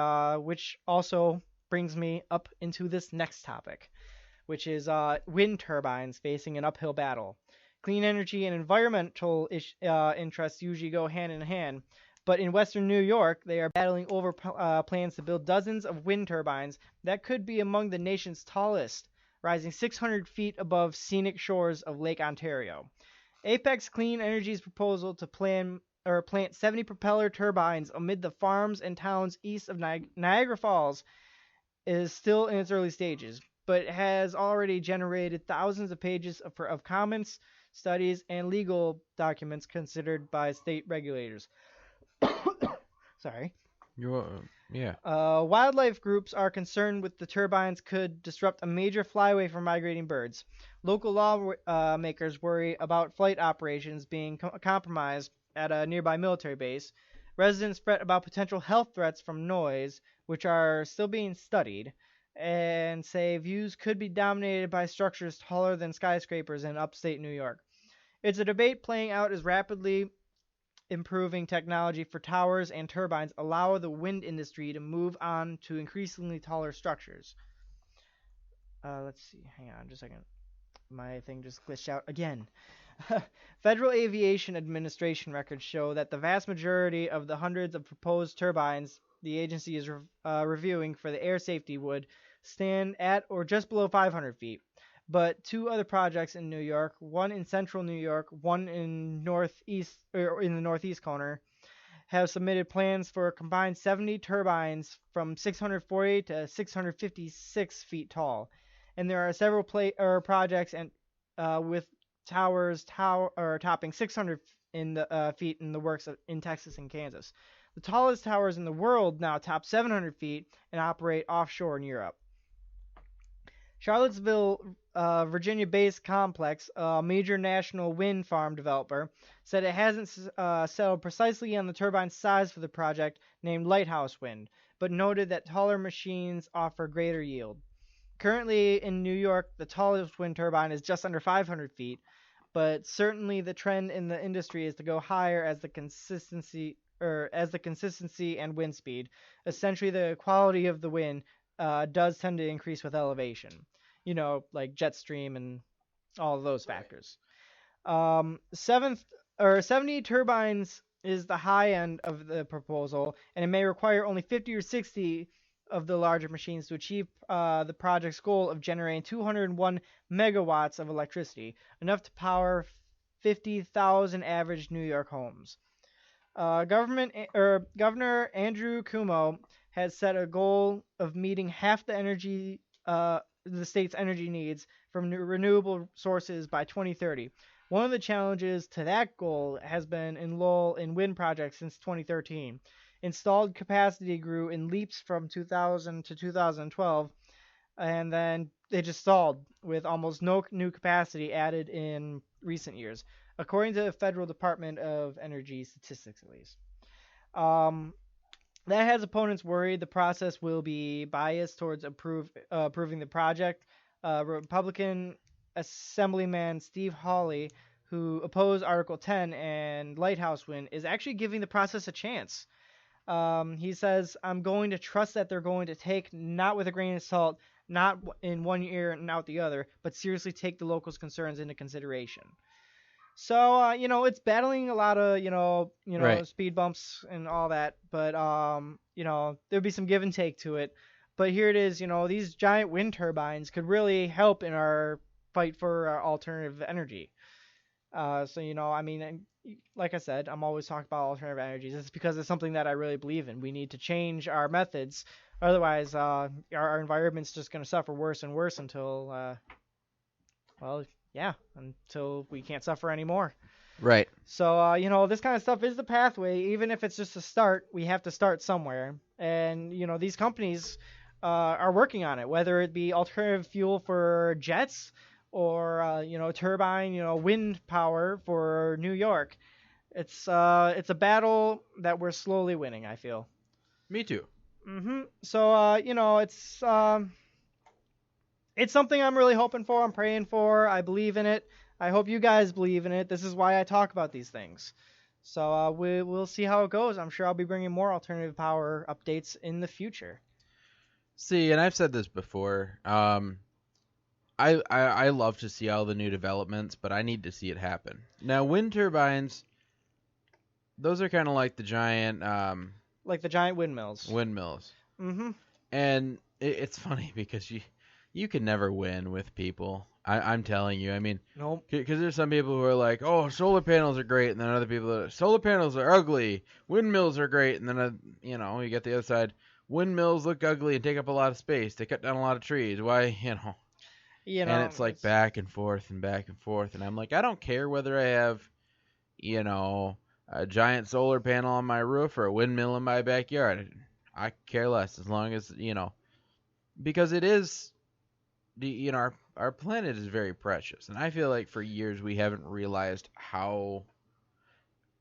which also brings me up into this next topic, which is wind turbines facing an uphill battle. Clean energy and environmental interests usually go hand in hand, but in western New York, they are battling over plans to build dozens of wind turbines that could be among the nation's tallest, rising 600 feet above scenic shores of Lake Ontario. Apex Clean Energy's proposal to plant 70 propeller turbines amid the farms and towns east of Niagara Falls is still in its early stages, but has already generated thousands of pages of comments, studies, and legal documents considered by state regulators. Sorry. Wildlife groups are concerned with the turbines could disrupt a major flyway for migrating birds. Local lawmakers worry about flight operations being compromised at a nearby military base. Residents fret about potential health threats from noise, which are still being studied, and say views could be dominated by structures taller than skyscrapers in upstate New York. It's a debate playing out as rapidly improving technology for towers and turbines allow the wind industry to move on to increasingly taller structures. Let's see. Hang on just a second. My thing just glitched out again. Federal Aviation Administration records show that the vast majority of the hundreds of proposed turbines the agency is reviewing for the air safety would stand at or just below 500 feet. But two other projects in New York, one in central New York, one in the northeast corner, have submitted plans for a combined 70 turbines from 640 to 656 feet tall. And there are several projects with towers topping 600 feet in the works in Texas and Kansas. The tallest towers in the world now top 700 feet and operate offshore in Europe. Charlottesville Virginia-based complex, a major national wind farm developer, said it hasn't settled precisely on the turbine size for the project named Lighthouse Wind, but noted that taller machines offer greater yield. Currently in New York, the tallest wind turbine is just under 500 feet, but certainly the trend in the industry is to go higher as the consistency and wind speed. Essentially, the quality of the wind does tend to increase with elevation. Like jet stream and all of those factors. 70 turbines is the high end of the proposal, and it may require only 50 or 60 of the larger machines to achieve the project's goal of generating 201 megawatts of electricity, enough to power 50,000 average New York homes. Governor Andrew Cuomo has set a goal of meeting half the state's energy needs from renewable sources by 2030. One of the challenges to that goal has been a lull in wind projects since 2013. Installed capacity grew in leaps from 2000 to 2012, and then they just stalled with almost no new capacity added in recent years, according to the Federal Department of Energy statistics, at least. That has opponents worried the process will be biased towards approving the project. Republican Assemblyman Steve Hawley, who opposed Article 10 and Lighthouse Wind, is actually giving the process a chance. He says, I'm going to trust that they're going to take, not with a grain of salt, not in one ear and out the other, but seriously take the locals' concerns into consideration. So, it's battling a lot of, Right. speed bumps and all that, but, there'll be some give and take to it. But here it is, these giant wind turbines could really help in our fight for alternative energy. Like I said, I'm always talking about alternative energies. It's because it's something that I really believe in. We need to change our methods. Otherwise, our environment's just going to suffer worse and worse until we can't suffer anymore. Right. So, this kind of stuff is the pathway. Even if it's just a start, we have to start somewhere. And, these companies are working on it, whether it be alternative fuel for jets or, turbine, wind power for New York. It's a battle that we're slowly winning, I feel. Me too. So, it's something I'm really hoping for. I'm praying for. I believe in it. I hope you guys believe in it. This is why I talk about these things. So we'll see how it goes. I'm sure I'll be bringing more alternative power updates in the future. See, and I've said this before. I love to see all the new developments, but I need to see it happen. Now, wind turbines, those are kind of like the giant like the giant windmills. And it's funny because you can never win with people. I'm telling you. I mean, nope. Because there's some people who are like, oh, solar panels are great, and then other people are, solar panels are ugly, windmills are great, and then you get the other side. Windmills look ugly and take up a lot of space. They cut down a lot of trees. Why, and it's like back and forth, and I'm like, I don't care whether I have, a giant solar panel on my roof or a windmill in my backyard. I care less as long as, because it is, our planet is very precious, and I feel like for years we haven't realized how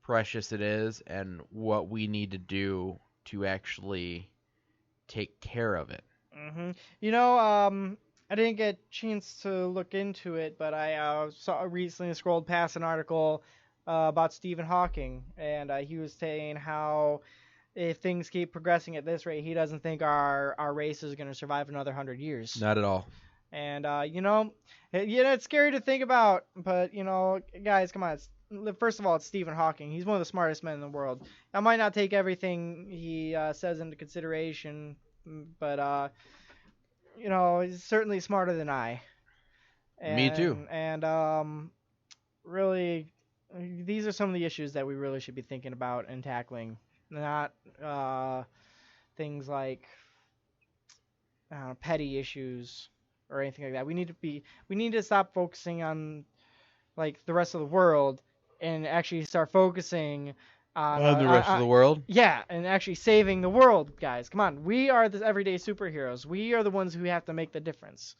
precious it is and what we need to do to actually take care of it. I didn't get a chance to look into it, but I recently scrolled past an article about Stephen Hawking, and he was saying how if things keep progressing at this rate, he doesn't think our race is going to survive another 100 years. Not at all. And, it's scary to think about, but, guys, come on. First of all, it's Stephen Hawking. He's one of the smartest men in the world. I might not take everything he says into consideration, but, he's certainly smarter than I. Me too. And, really, these are some of the issues that we really should be thinking about and tackling. Not things like petty issues or anything like that. We need to stop focusing on like the rest of the world and actually start focusing on the rest of the world. Yeah, and actually saving the world, guys. Come on, we are the everyday superheroes. We are the ones who have to make the difference.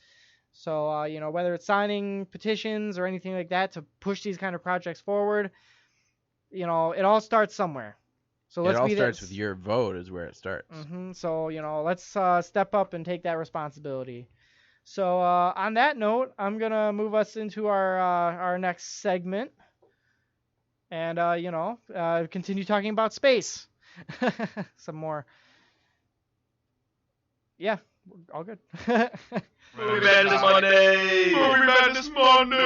So, whether it's signing petitions or anything like that to push these kind of projects forward, it all starts somewhere. So It let's all be starts this. with your vote is where it starts. So, let's step up and take that responsibility. So, on that note, I'm going to move us into our next segment and, continue talking about space. Some more. Yeah, all good. Movie Madness Monday! Movie Madness Monday!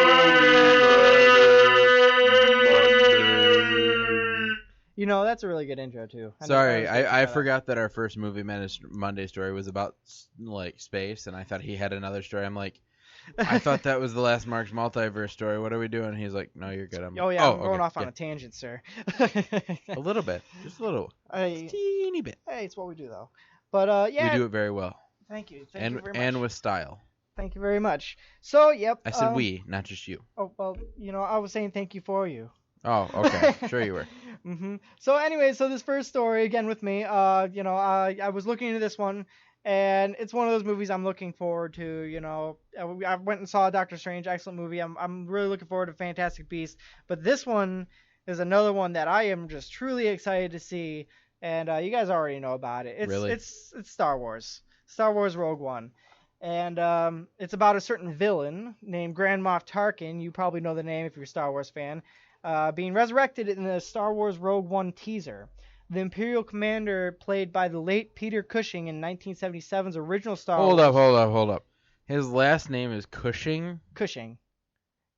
That's a really good intro, too. Sorry, I forgot that our first Movie Madness Monday story was about, like, space, and I thought he had another story. I'm like, I thought that was the last Mark's multiverse story. What are we doing? He's like, no, you're good. I'm going off on a tangent, sir. A little bit. Just a little. Teeny bit. Hey, it's what we do, though. But, yeah. We do it very well. Thank you. Thank you very much. And with style. Thank you very much. So, yep. I said we, not just you. Oh, well, I was saying thank you for you. Oh, okay. Sure you were. So anyway, this first story, again with me, I was looking into this one, and it's one of those movies I'm looking forward to, I went and saw Doctor Strange, excellent movie. I'm really looking forward to Fantastic Beasts, but this one is another one that I am just truly excited to see, and you guys already know about it. It's Star Wars. Star Wars Rogue One. And it's about a certain villain named Grand Moff Tarkin. You probably know the name if you're a Star Wars fan. Being resurrected in the Star Wars Rogue One teaser. The Imperial commander played by the late Peter Cushing in 1977's original Star Wars. Hold up. His last name is Cushing? Cushing.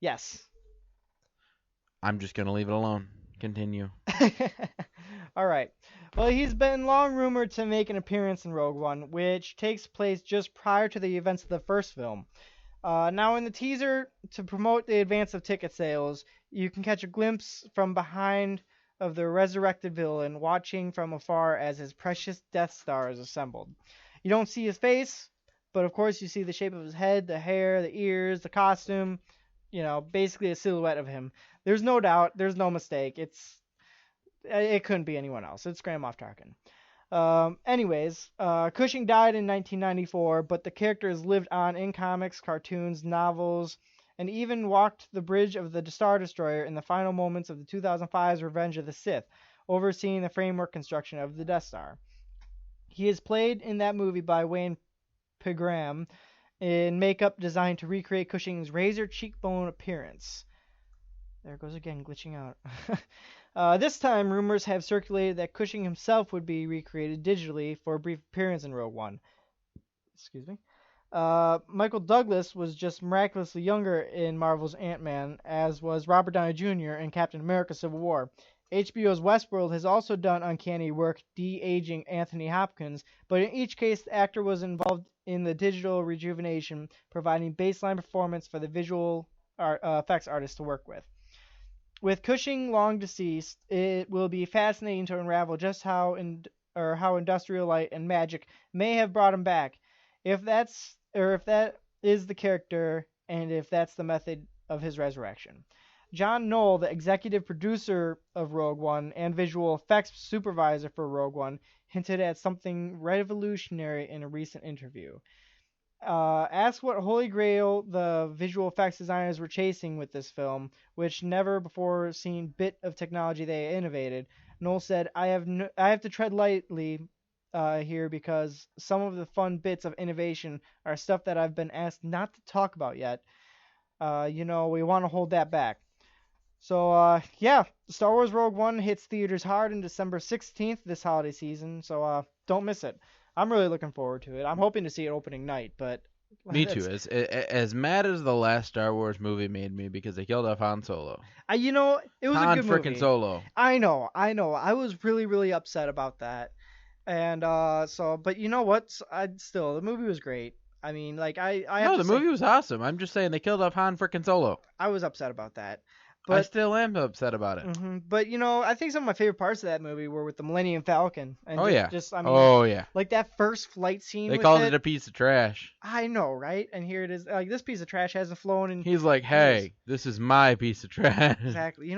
Yes. I'm just going to leave it alone. Continue. All right. Well, he's been long rumored to make an appearance in Rogue One, which takes place just prior to the events of the first film. Now, in the teaser, to promote the advance of ticket sales, you can catch a glimpse from behind of the resurrected villain watching from afar as his precious Death Star is assembled. You don't see his face, but of course you see the shape of his head, the hair, the ears, the costume, basically a silhouette of him. There's no doubt, there's no mistake. It couldn't be anyone else. It's Grand Moff Tarkin. Cushing died in 1994, but the character has lived on in comics, cartoons, novels, and even walked the bridge of the Star Destroyer in the final moments of the 2005's Revenge of the Sith, overseeing the framework construction of the Death Star. He is played in that movie by Wayne Pegram in makeup designed to recreate Cushing's razor cheekbone appearance. There it goes again, glitching out. This time, rumors have circulated that Cushing himself would be recreated digitally for a brief appearance in Rogue One. Excuse me. Michael Douglas was just miraculously younger in Marvel's Ant-Man, as was Robert Downey Jr. in Captain America Civil War. HBO's Westworld has also done uncanny work de-aging Anthony Hopkins, but in each case the actor was involved in the digital rejuvenation, providing baseline performance for the visual effects artists to work with. With Cushing long deceased, it will be fascinating to unravel just how industrial light and magic may have brought him back. If that is the character, and if that's the method of his resurrection. John Knoll, the executive producer of Rogue One and visual effects supervisor for Rogue One, hinted at something revolutionary in a recent interview. Asked what holy grail the visual effects designers were chasing with this film, which never before seen bit of technology they innovated, Knoll said, I have to tread lightly here because some of the fun bits of innovation are stuff that I've been asked not to talk about yet. We want to hold that back. So, Star Wars Rogue One hits theaters hard on December 16th this holiday season, so don't miss it. I'm really looking forward to it. I'm hoping to see it opening night, but... Me too. As mad as the last Star Wars movie made me because they killed off Han Solo. It was a good movie. Han frickin' Solo. I know. I was really, really upset about that. And, but you know what? The movie was great. I mean, the movie was awesome. I'm just saying they killed off Han frickin' Solo. I was upset about that. But, I still am upset about it. Mm-hmm. But, I think some of my favorite parts of that movie were with the Millennium Falcon. And like that first flight scene. They called it a piece of trash. I know, right? And here it is. Like, this piece of trash hasn't flown in... He's like, hey, this is my piece of trash. Exactly.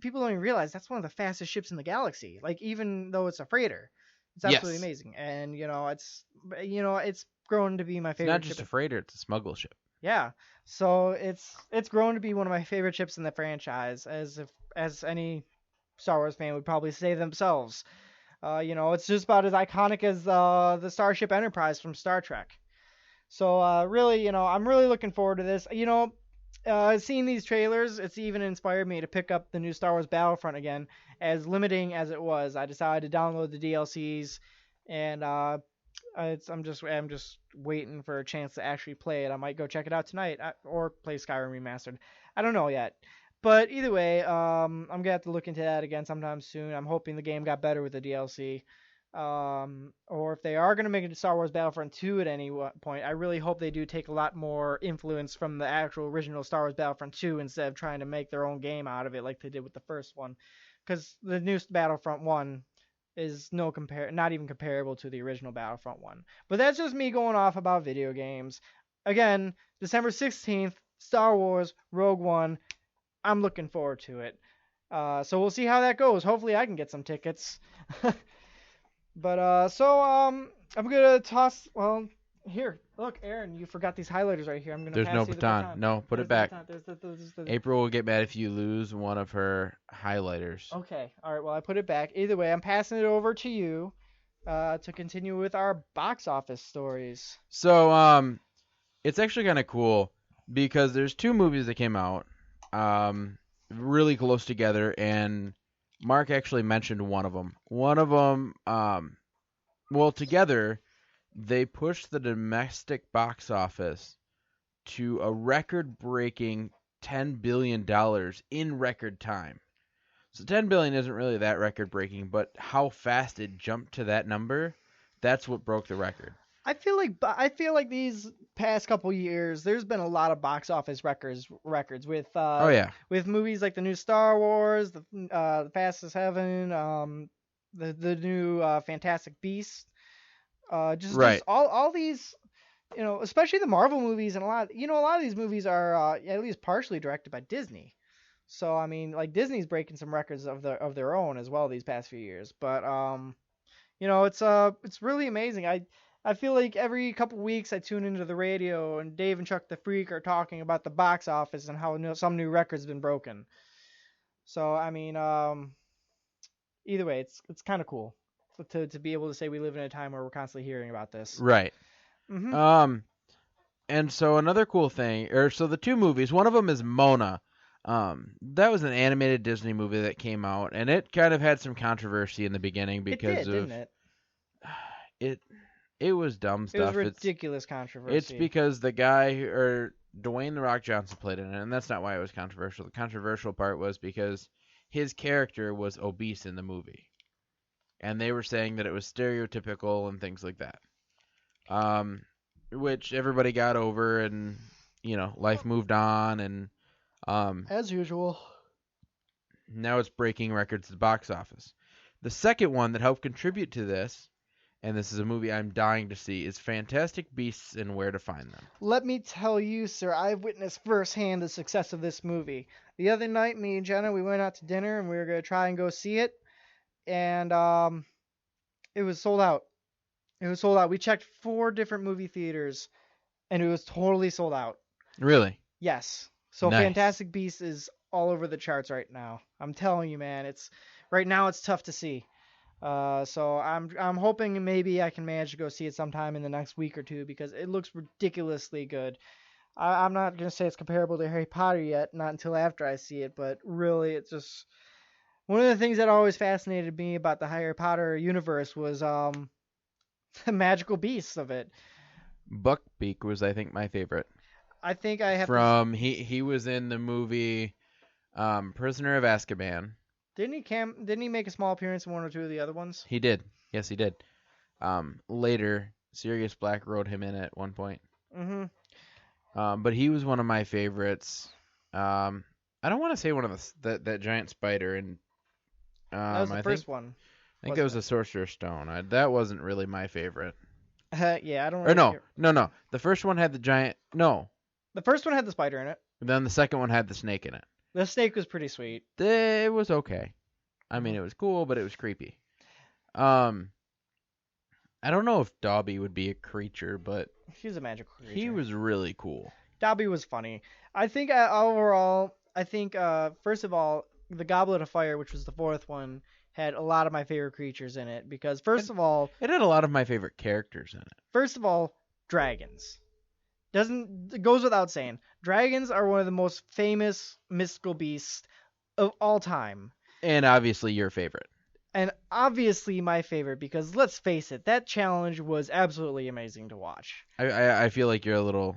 People don't even realize that's one of the fastest ships in the galaxy. Like, even though it's a freighter. It's absolutely amazing. And, it's grown to be my favorite ship. It's not just a freighter, it's a smuggle ship. Yeah. So it's grown to be one of my favorite ships in the franchise, as any Star Wars fan would probably say themselves. It's just about as iconic as the Starship Enterprise from Star Trek. So really, I'm really looking forward to this. Seeing these trailers, it's even inspired me to pick up the new Star Wars Battlefront again. As limiting as it was, I decided to download the DLCs, and I'm just waiting for a chance to actually play it. I might go check it out tonight, or play Skyrim Remastered. I don't know yet. But either way, I'm gonna have to look into that again sometime soon. I'm hoping the game got better with the DLC. Or if they are gonna make it to Star Wars Battlefront 2 at any point, I really hope they do take a lot more influence from the actual original Star Wars Battlefront 2 instead of trying to make their own game out of it like they did with the first one. Because the new Battlefront 1 is not even comparable to the original Battlefront 1. But that's just me going off about video games. Again, December 16th, Star Wars Rogue One. I'm looking forward to it. So we'll see how that goes. Hopefully I can get some tickets. But I'm gonna toss. Well, here, look, Aaron, you forgot these highlighters right here. I'm gonna. There's pass no you the baton. No, put it back. There's the. April will get mad if you lose one of her highlighters. Okay, all right. Well, I put it back. Either way, I'm passing it over to you to continue with our box office stories. So it's actually kind of cool because there's two movies that came out really close together, and Mark actually mentioned one of them. One of them, together, they pushed the domestic box office to a record-breaking $10 billion in record time. So $10 billion isn't really that record-breaking, but how fast it jumped to that number, that's what broke the record. I feel like these past couple years, there's been a lot of box office records with with movies like the new Star Wars, the Fastest Heaven, the new Fantastic Beasts, just all these, especially the Marvel movies, and a lot of these movies are at least partially directed by Disney. So I mean, like, Disney's breaking some records of their own as well these past few years. But it's really amazing. I feel like every couple weeks I tune into the radio and Dave and Chuck the Freak are talking about the box office and how some new records have been broken. So I mean, either way, it's kind of cool to be able to say we live in a time where we're constantly hearing about this. Right. Mm-hmm. And so another cool thing, so the two movies, one of them is Mona. That was an animated Disney movie that came out, and it kind of had some controversy in the beginning because didn't it? It was dumb stuff. It was ridiculous controversy. It's because the guy Dwayne "The Rock" Johnson played in it, and that's not why it was controversial. The controversial part was because his character was obese in the movie, and they were saying that it was stereotypical and things like that. Which everybody got over, and life moved on, and as usual. Now it's breaking records at the box office. The second one that helped contribute to this, and this is a movie I'm dying to see, is Fantastic Beasts and Where to Find Them. Let me tell you, sir, I've witnessed firsthand the success of this movie. The other night, me and Jenna, we went out to dinner, and we were going to try and go see it, and it was sold out. It was sold out. We checked 4 different movie theaters, and it was totally sold out. Really? Yes. So nice. Fantastic Beasts is all over the charts right now. I'm telling you, man, right now it's tough to see. So I'm hoping maybe I can manage to go see it sometime in the next week or two because it looks ridiculously good. I'm not gonna say it's comparable to Harry Potter yet, not until after I see it, but really it's just one of the things that always fascinated me about the Harry Potter universe was the magical beasts of it. Buckbeak was, I think, my favorite. I think I have he was in the movie Prisoner of Azkaban. Didn't he make a small appearance in one or two of the other ones? He did. Yes, he did. Later, Sirius Black wrote him in at one point. Mm-hmm. But he was one of my favorites. I don't want to say one of that giant spider, and that was the first one. I think it was a Sorcerer's Stone. That wasn't really my favorite. Yeah, I don't. Really no. The first one had the giant. No. The first one had the spider in it. Then the second one had the snake in it. The snake was pretty sweet. It was okay. I mean, it was cool, but it was creepy. I don't know if Dobby would be a creature, but he's a magical creature. he was really cool. Dobby was funny. I think overall, first of all, the Goblet of Fire, which was the fourth one, had a lot of my favorite creatures in it because It had a lot of my favorite characters in it. first of all, dragons. It goes without saying. Dragons are one of the most famous mystical beasts of all time. And obviously your favorite. And obviously my favorite because let's face it, that challenge was absolutely amazing to watch. I feel like you're a little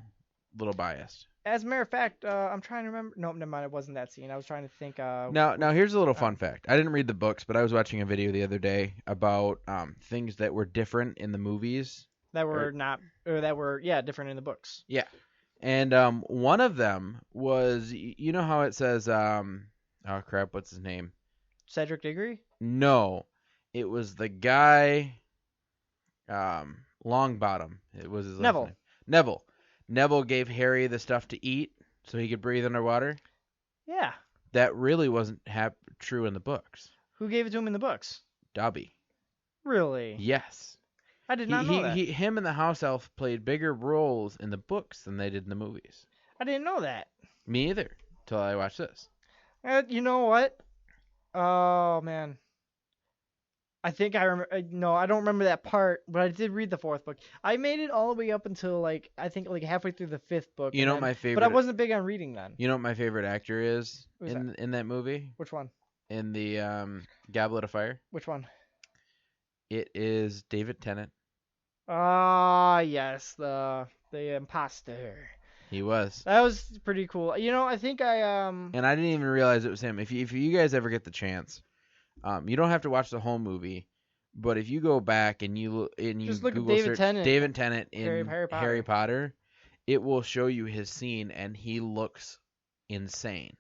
biased. As a matter of fact, I'm trying to remember. No, never mind. It wasn't that scene. I was trying to think. Now here's a little fun fact. I didn't read the books, but I was watching a video the other day about things that were different in the movies. That were different in the books. Yeah. And one of them was, you know how it says, oh crap, what's his name? Cedric Diggory? No, it was the guy, Longbottom. It was his last Neville. name. Neville. Neville gave Harry the stuff to eat so he could breathe underwater. Yeah. That really wasn't true in the books. Who gave it to him in the books? Dobby. Really? Yes. I did not know that. Him and the house elf played bigger roles in the books than they did in the movies. I didn't know that. Me either, till I watched this. You know what? Oh man. I think I remember. No, I don't remember that part, but I did read the fourth book. I made it all the way up until I think halfway through the fifth book. You know my favorite. But I wasn't big on reading then. You know what my favorite actor is Who's in that movie? Which one? In the Goblet of Fire. Which one? It is David Tennant. Ah, yes, the imposter. He was. That was pretty cool. I think And I didn't even realize it was him. If you guys ever get the chance, you don't have to watch the whole movie, but if you go back and you just look Google at search David Tennant in Harry Potter, it will show you his scene, and he looks insane.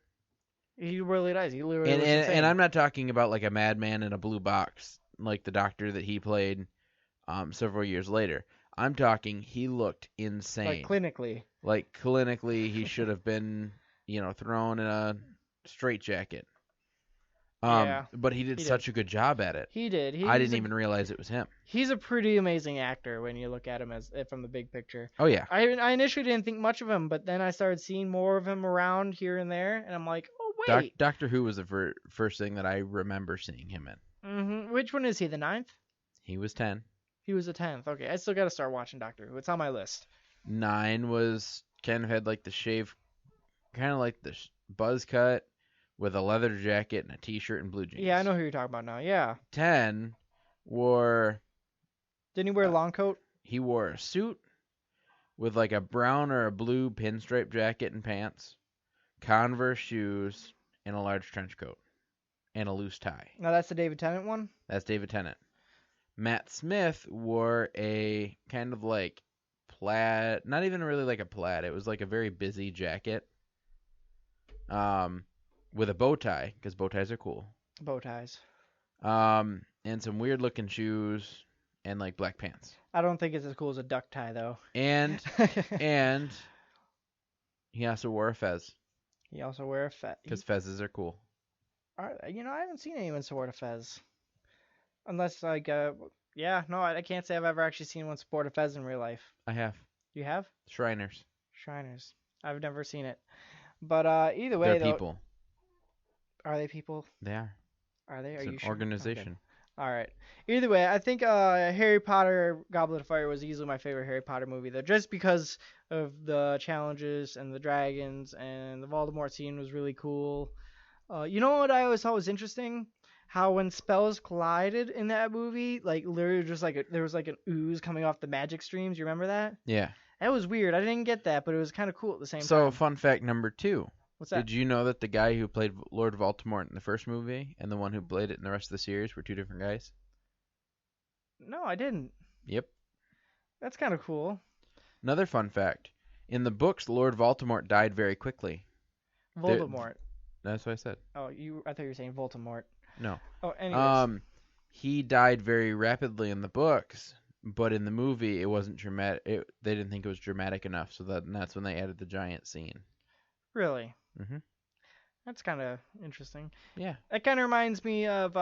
He really does. He literally And looks insane. and I'm not talking about like a madman in a blue box, like the Doctor that he played several years later. I'm talking he looked insane. Like clinically, he should have been, thrown in a straitjacket. Yeah, but he did such a good job at it. He did. I didn't even realize it was him. He's a pretty amazing actor when you look at him from the big picture. Oh yeah. I initially didn't think much of him, but then I started seeing more of him around here and there, and I'm like, oh wait. Doctor Who was the first thing that I remember seeing him in. Mm-hmm. Which one is he? The 9th? He was 10. He was the 10th. Okay, I still got to start watching Doctor Who. It's on my list. 9 was kind of had like the shave, kind of like the buzz cut with a leather jacket and a t-shirt and blue jeans. Yeah, I know who you're talking about now. Yeah. 10 wore. Didn't he wear a long coat? He wore a suit with like a brown or a blue pinstripe jacket and pants, Converse shoes, and a large trench coat, and a loose tie. No, that's the David Tennant one? That's David Tennant. Matt Smith wore a kind of like plaid, not even really like a plaid. It was like a very busy jacket, with a bow tie, because bow ties are cool. Bow ties. And some weird looking shoes and like black pants. I don't think it's as cool as a duck tie though. And he also wore a fez. He also wear a fez. Because fezzes are cool. I haven't seen anyone sport a fez. Unless I can't say I've ever actually seen one sport a fez in real life. I have. You have? Shriners. I've never seen it. But either way, They're people. Are they people? They are. Are they? It's Are an you sure? organization. Okay. All right. Either way, I think Harry Potter Goblet of Fire was easily my favorite Harry Potter movie, though, just because of the challenges and the dragons, and the Voldemort scene was really cool. You know what I always thought was interesting? How when spells collided in that movie, like literally just there was like an ooze coming off the magic streams. You remember that? Yeah. That was weird. I didn't get that, but it was kind of cool at the same time. So, fun fact number 2. What's that? Did you know that the guy who played Lord Voldemort in the first movie and the one who played it in the rest of the series were 2 different guys? No, I didn't. Yep. That's kind of cool. Another fun fact. In the books, Lord Voldemort died very quickly. Voldemort. That's what I said. Oh, I thought you were saying Voldemort. No. Oh, anyways. He died very rapidly in the books, but in the movie it wasn't dramatic. They didn't think it was dramatic enough, so that's when they added the giant scene. Really? Mhm. That's kind of interesting. Yeah. That kind of reminds me of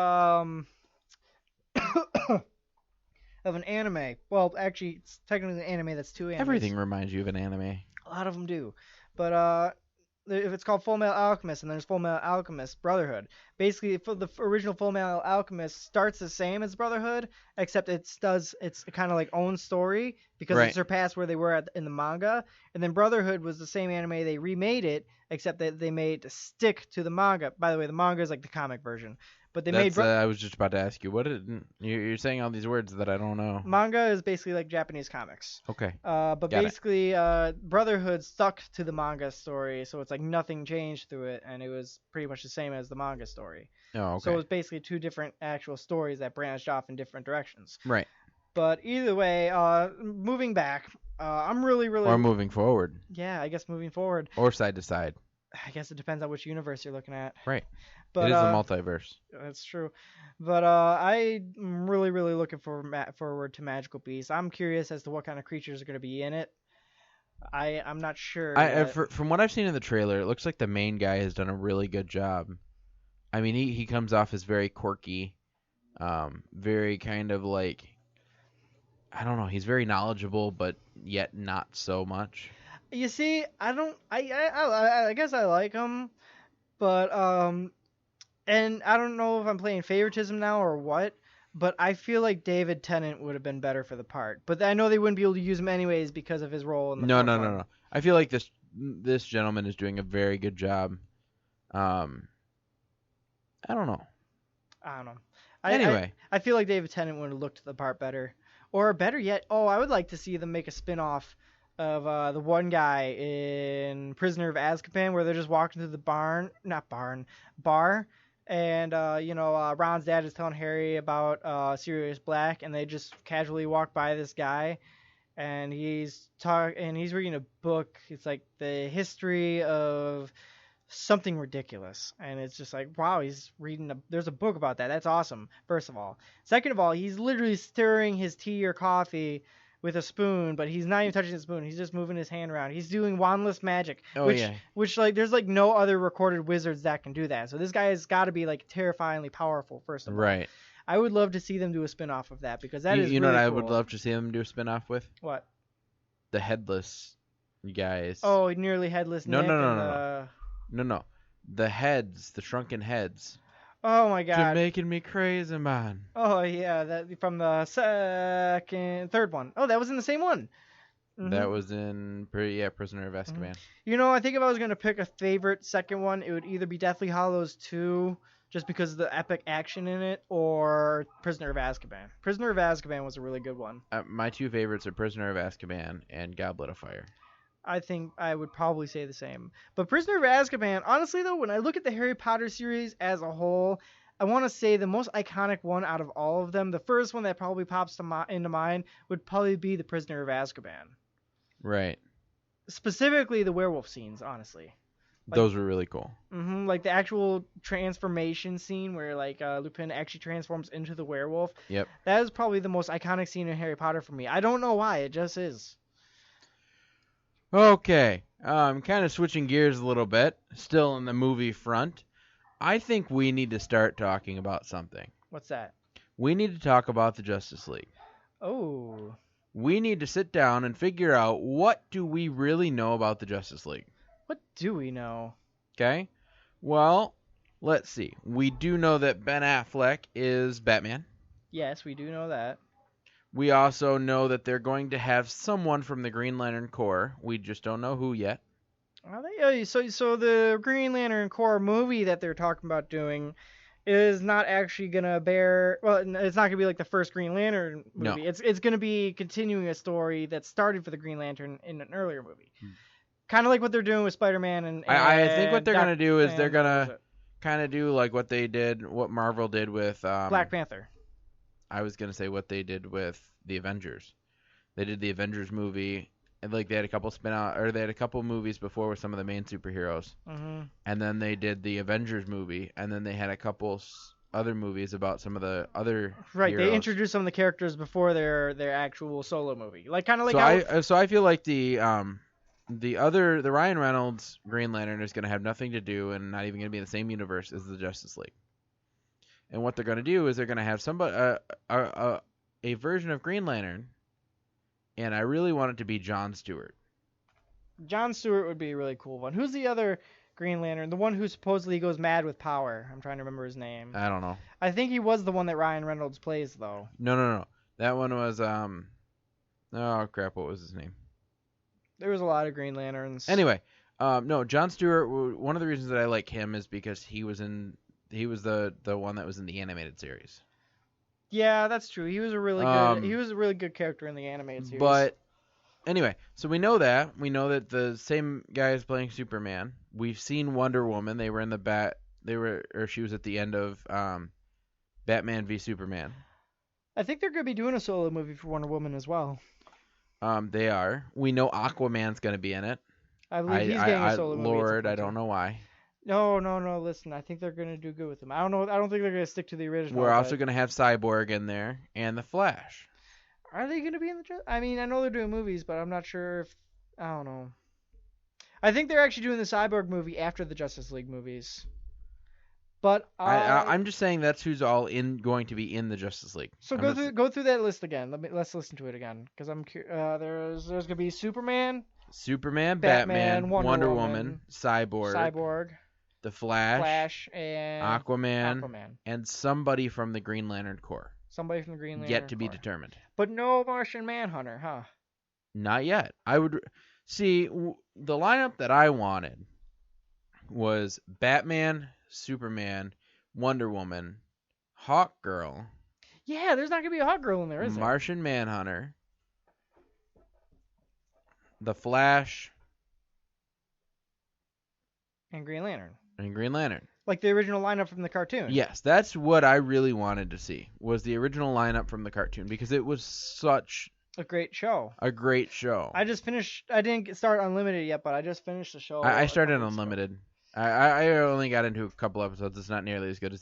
of an anime. Well, actually, it's technically an anime that's 2 animes. Everything reminds you of an anime. A lot of them do. But if it's called Full Metal Alchemist, and there's Full Metal Alchemist Brotherhood. Basically, the original Full Metal Alchemist starts the same as Brotherhood, except it's kind of like own story because Right. it surpassed where they were in the manga. And then Brotherhood was the same anime. They remade it, except that they made it to stick to the manga. By the way, the manga is like the comic version, but they made I was just about to ask you. You're saying all these words that I don't know. manga is basically like Japanese comics. Okay. But Got it. basically, Brotherhood stuck to the manga story, so it's like nothing changed through it, and it was pretty much the same as the manga story. Oh, So it okay. was basically two different actual stories that branched off in different directions. Right. But either way, moving back, I'm really, Or moving forward, yeah, I guess moving forward. or side to side. I guess it depends on which universe you're looking at. Right. But It is a multiverse. that's true. But I'm really, really looking forward to Magical Beasts. I'm curious as to what kind of creatures are going to be in it. I'm not sure. From what I've seen in the trailer, it looks like the main guy has done a really good job. I mean, he comes off as very quirky, very kind of like, I don't know, he's very knowledgeable, but yet not so much. You see, I guess I like him, but and I don't know if I'm playing favoritism now or what, but I feel like David Tennant would have been better for the part. But I know they wouldn't be able to use him anyways because of his role in the fourth one. No. I feel like this gentleman is doing a very good job. I don't know. I don't know. Anyway. I feel like David Tennant would have looked the part better. Or better yet, I would like to see them make a spin-off of the one guy in Prisoner of Azkaban where they're just walking through the bar, and Ron's dad is telling Harry about Sirius Black, and they just casually walk by this guy, and he's reading a book. It's like the history of something ridiculous, and it's just like, wow, there's a book about that. That's awesome. First of all, second of all, he's literally stirring his tea or coffee with a spoon, but he's not even touching the spoon. He's just moving his hand around. He's doing wandless magic, which like there's like no other recorded wizards that can do that. So this guy has got to be like terrifyingly powerful. First of all, Right. I would love to see them do a spin-off of that because that is you know really what I cool. would love to see them do a spin-off with? What? The headless guys. Oh, nearly headless. No, Nick no, no, and, no, no. No. The heads, the shrunken heads. Oh my You're God. making me crazy, man. Oh yeah, that from the third one. Oh, that was in the same one. Mm-hmm. That was in Prisoner of Azkaban. Mm-hmm. You know, I think if I was gonna pick a favorite second one, it would either be Deathly Hallows 2, just because of the epic action in it, or Prisoner of Azkaban. Prisoner of Azkaban was a really good one. My two favorites are Prisoner of Azkaban and Goblet of Fire. I think I would probably say the same. But Prisoner of Azkaban, honestly though, when I look at the Harry Potter series as a whole, I want to say the most iconic one out of all of them, the first one that probably pops into mind would probably be the Prisoner of Azkaban. Right. Specifically the werewolf scenes, honestly. Like, those were really cool. Mm-hmm, like the actual transformation scene where like Lupin actually transforms into the werewolf. Yep. That is probably the most iconic scene in Harry Potter for me. I don't know why, it just is. Okay, kind of switching gears a little bit, still in the movie front. I think we need to start talking about something. What's that? We need to talk about the Justice League. Oh. We need to sit down and figure out what do we really know about the Justice League. What do we know? Okay, well, let's see. We do know that Ben Affleck is Batman. Yes, we do know that. We also know that they're going to have someone from the Green Lantern Corps. We just don't know who yet. So the Green Lantern Corps movie that they're talking about doing is not actually gonna it's not gonna be like the first Green Lantern movie. No. It's gonna be continuing a story that started for the Green Lantern in an earlier movie. Kind of like what they're doing with Spider-Man and I think what they're gonna do is they're gonna what kind of do like what Marvel did with Black Panther. I was gonna say what they did with the Avengers. They did the Avengers movie, and like they had a couple movies before with some of the main superheroes, and then they did the Avengers movie, and then they had a couple other movies about some of the other Right, heroes. they introduced some of the characters before their actual solo movie, like kind of like so I feel like the Ryan Reynolds Green Lantern is gonna have nothing to do and not even gonna be in the same universe as the Justice League. And what they're going to do is they're going to have somebody a version of Green Lantern, and I really want it to be Jon Stewart. John Stewart would be a really cool one. Who's the other Green Lantern? The one who supposedly goes mad with power. I'm trying to remember his name. I don't know. I think he was the one that Ryan Reynolds plays, though. No. That one was oh crap, what was his name? There was a lot of Green Lanterns. Anyway, no, John Stewart. One of the reasons that I like him is because he was the one that was in the animated series. Yeah, that's true. He was a really good. He was a really good character in the animated series. But anyway, so we know that the same guy is playing Superman. We've seen Wonder Woman. They were in the she was at the end of Batman v Superman. I think they're going to be doing a solo movie for Wonder Woman as well. They are. We know Aquaman's going to be in it. I believe he's getting a solo movie. Lord, I don't know why. No. Listen, I think they're going to do good with him. I don't know. I don't think they're going to stick to the original. We're also going to have Cyborg in there and the Flash. Are they going to be in the? I mean, I know they're doing movies, but I'm not sure if. I don't know. I think they're actually doing the Cyborg movie after the Justice League movies. But I'm just saying that's who's all going to be in the Justice League. So go through that list again. Let's listen to it again because I'm there's going to be Superman, Batman, Wonder Woman, Cyborg, the Flash, and Aquaman, and somebody from the Green Lantern Corps. Somebody from the Green Lantern Yet to be Corps. determined. But no Martian Manhunter, huh? Not yet. I would see the lineup that I wanted was Batman, Superman, Wonder Woman, Hawkgirl. Yeah, there's not gonna be a Hawkgirl in there, is there? Martian Manhunter, the Flash, and Green Lantern. Like the original lineup from the cartoon. Yes, that's what I really wanted to see, was the original lineup from the cartoon, because it was such a great show. I just finished. I didn't start Unlimited yet, but I just finished the show. I started Unlimited. I only got into a couple episodes. It's not nearly as good as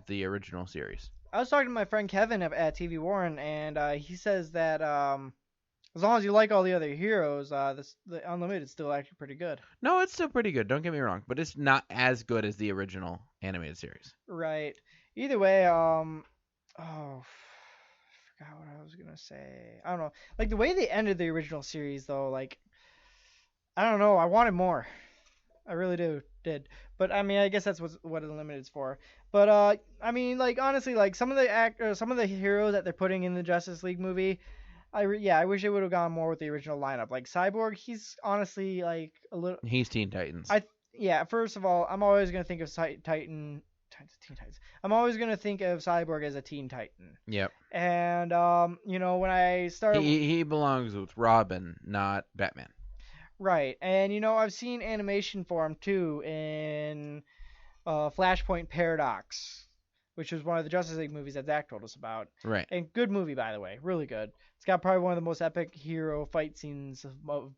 the original series. I was talking to my friend Kevin at TV Warren, and he says that as long as you like all the other heroes, the Unlimited is still actually pretty good. No, it's still pretty good. Don't get me wrong, but it's not as good as the original animated series. Right. Either way, I forgot what I was gonna say. I don't know. Like the way they ended the original series, though, like I don't know. I wanted more. I really did. But I mean, I guess that's what Unlimited's for. But I mean, like honestly, like some of the heroes that they're putting in the Justice League movie, I wish they would have gone more with the original lineup. Like Cyborg, he's honestly like a little. He's Teen Titans. First of all, I'm always gonna think of Teen Titans. I'm always gonna think of Cyborg as a Teen Titan. Yep. And when I started, he belongs with Robin, not Batman. Right, and I've seen animation for him too in Flashpoint Paradox, which was one of the Justice League movies that Zach told us about. Right. And good movie, by the way, really good. It's got probably one of the most epic hero fight scenes of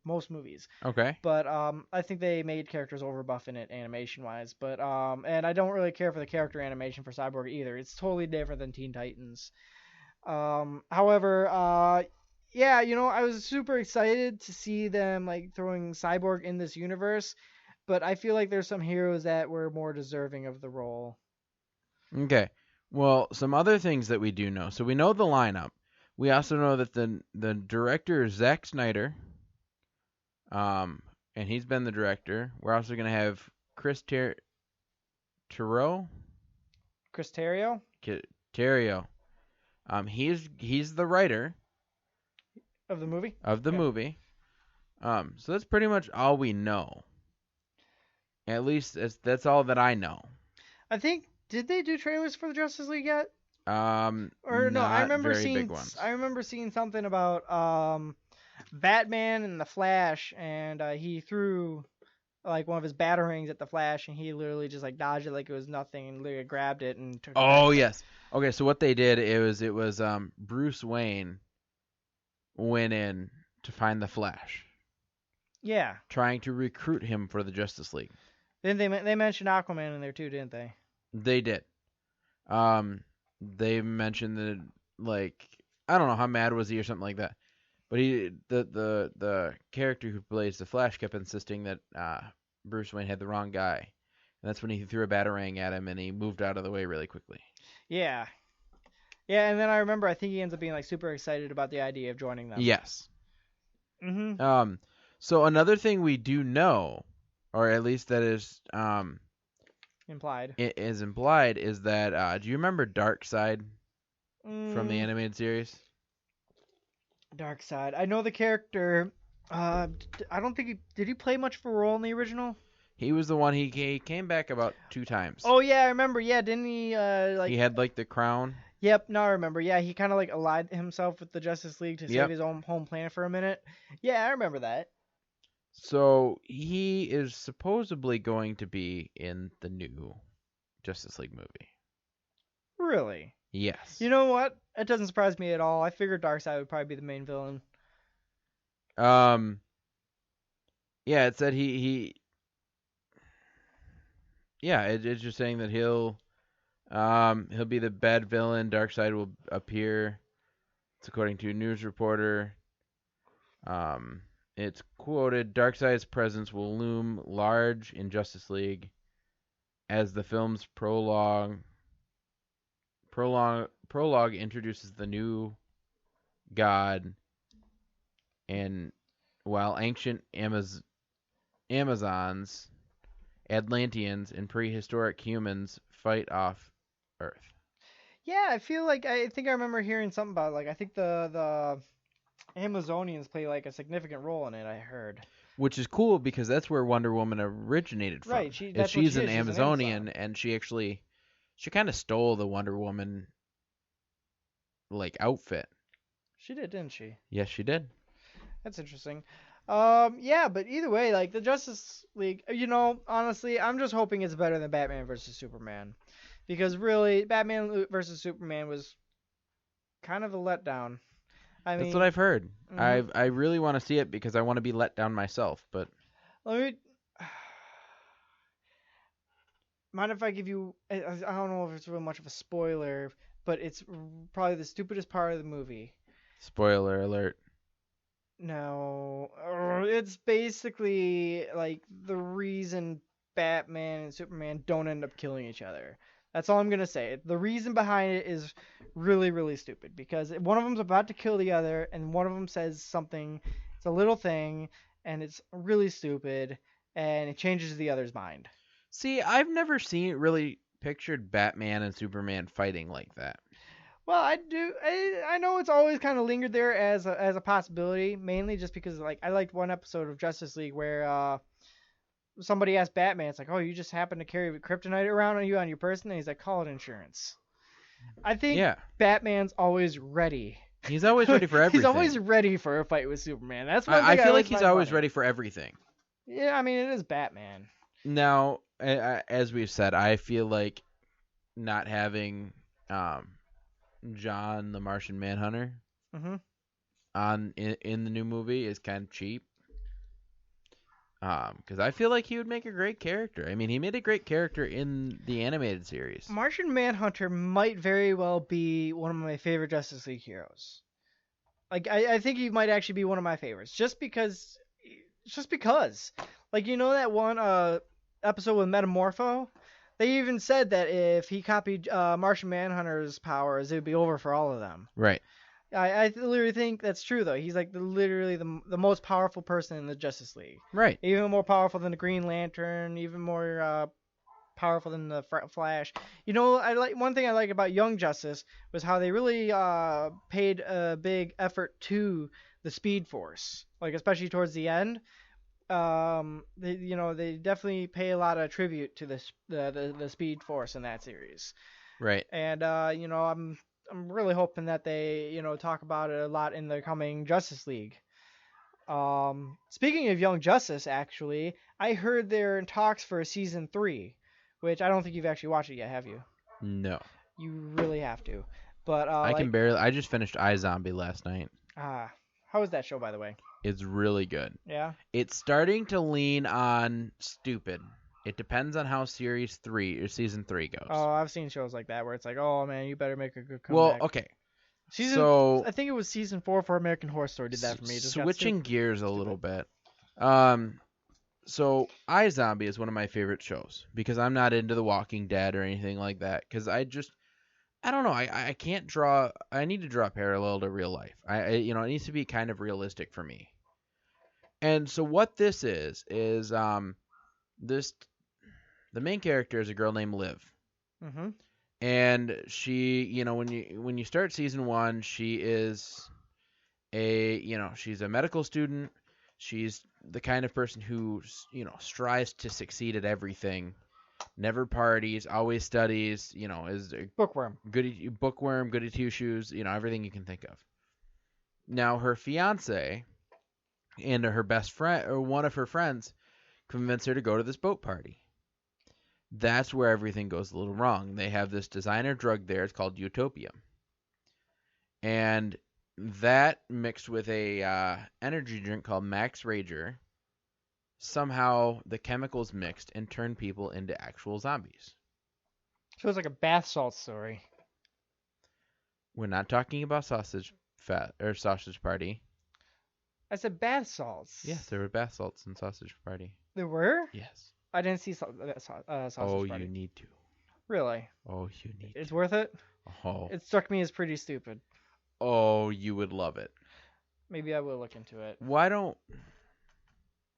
most movies. Okay. But I think they made characters over buff in it animation wise. But and I don't really care for the character animation for Cyborg either. It's totally different than Teen Titans. However, I was super excited to see them like throwing Cyborg in this universe, but I feel like there's some heroes that were more deserving of the role. Okay. Well, some other things that we do know. So we know the lineup. We also know that the director is Zack Snyder. And he's been the director. We're also going to have Chris Terrio. Chris Terrio? Terrio. He's the writer of the movie. Movie. So that's pretty much all we know. At least that's all that I know. I think did they do trailers for the Justice League yet? Or no, I remember seeing something about Batman and the Flash, and he threw like one of his batarangs at the Flash, and he literally just like dodged it like it was nothing, and literally grabbed it and took it. Oh yes. Okay, so what they did it was Bruce Wayne went in to find the Flash. Yeah. Trying to recruit him for the Justice League. Then they mentioned Aquaman in there too, didn't they? They did. They mentioned that like I don't know how mad was he or something like that, but the character who plays the Flash kept insisting that Bruce Wayne had the wrong guy, and that's when he threw a batarang at him and he moved out of the way really quickly. Yeah. Yeah, and then I remember I think he ends up being like super excited about the idea of joining them. Yes. Mhm. So another thing we do know, or at least that is Implied. it is implied, is that do you remember Darkseid from the Mm, animated series? Darkseid. I know the character. I don't think did he play much of a role in the original? He was the one. He came back about 2 times. Oh yeah, I remember. Yeah, didn't he? Like. He had like the crown. Yep, no, I remember. Yeah, he kind of like allied himself with the Justice League to Yep. save his own home planet for a minute. Yeah, I remember that. So he is supposedly going to be in the new Justice League movie. Really? Yes. You know what? It doesn't surprise me at all. I figured Darkseid would probably be the main villain. Yeah, it said he yeah, it's just saying that he'll be the bad villain. Darkseid will appear. It's according to a news reporter. It's quoted, Darkseid's presence will loom large in Justice League as the film's prologue introduces the new god, and while ancient Amazons, Atlanteans, and prehistoric humans fight off Earth. Yeah, I think I remember hearing something about I think the Amazonians play like a significant role in it. I heard. Which is cool because that's where Wonder Woman originated from. Right, she's what she is. an She's an Amazonian, Amazon. and she kind of stole the Wonder Woman outfit. She did, didn't she? Yes, she did. That's interesting. Yeah, but either way, like the Justice League, honestly, I'm just hoping it's better than Batman versus Superman, because really, Batman versus Superman was kind of a letdown. That's what I've heard. Mhm. I really want to see it because I want to be let down myself. But Let me. Mind if I give you? I don't know if it's real much of a spoiler, but it's probably the stupidest part of the movie. spoiler alert. No, it's basically like the reason Batman and Superman don't end up killing each other. That's all I'm gonna say. The reason behind it is really, really stupid because one of them's about to kill the other, and one of them says something. It's a little thing, and it's really stupid, and it changes the other's mind. See, I've never really pictured Batman and Superman fighting like that. Well, I do. I know it's always kind of lingered there as a possibility, mainly just because I liked one episode of Justice League where somebody asked Batman, it's like, oh, you just happen to carry kryptonite around on you on your person, and he's like, call it insurance. I think Batman's always ready. He's always ready for everything. He's always ready for a fight with Superman. That's one thing I feel like he's always ready for everything. Yeah, I mean it is Batman. Now, as we've said, I feel like not having John the Martian Manhunter in the new movie is kind of cheap. Because I feel like he would make a great character. I mean, he made a great character in the animated series. Martian Manhunter might very well be one of my favorite Justice League heroes. I think he might actually be one of my favorites, just because. That one episode with Metamorpho? They even said that if he copied Martian Manhunter's powers, it would be over for all of them. Right. I literally think that's true, though. He's literally the most powerful person in the Justice League. Right. Even more powerful than the Green Lantern, even more powerful than the Flash. One thing I like about Young Justice was how they really paid a big effort to the Speed Force, especially towards the end. They definitely pay a lot of tribute to the Speed Force in that series. Right. And I'm really hoping that they talk about it a lot in the coming Justice League. Speaking of Young Justice, actually, I heard they're in talks for a season 3, which I don't think you've actually watched it yet, have you? No. You really have to. But I can barely. I just finished iZombie last night. How is that show, by the way? It's really good. Yeah. It's starting to lean on stupid. It depends on how season 3 goes. Oh, I've seen shows like that where it's like, oh man, you better make a good comeback. Well, okay. I think it was season 4 for American Horror Story did that for me. Just switching gears a little bit. So iZombie is one of my favorite shows because I'm not into The Walking Dead or anything like that. Because I don't know. I can't draw. I need to draw a parallel to real life. It needs to be kind of realistic for me. And so what this is this the main character is a girl named Liv. Mm-hmm. And she, when you start season 1, she is she's a medical student. She's the kind of person who, strives to succeed at everything. Never parties, always studies, is a Bookworm. bookworm, goody two shoes, everything you can think of. Now her fiance and her best friend, or one of her friends, convince her to go to this boat party. That's where everything goes a little wrong. They have this designer drug there. It's called Utopia. And that mixed with a energy drink called Max Rager, somehow the chemicals mixed and turned people into actual zombies. So it's like a bath salt story. We're not talking about sausage party. I said bath salts. Yes, there were bath salts in sausage party. There were? Yes. I didn't see sausage party. You need to. Really? Oh, you need It's to. worth it? Oh. It struck me as pretty stupid. Oh, you would love it. Maybe I will look into it. Why don't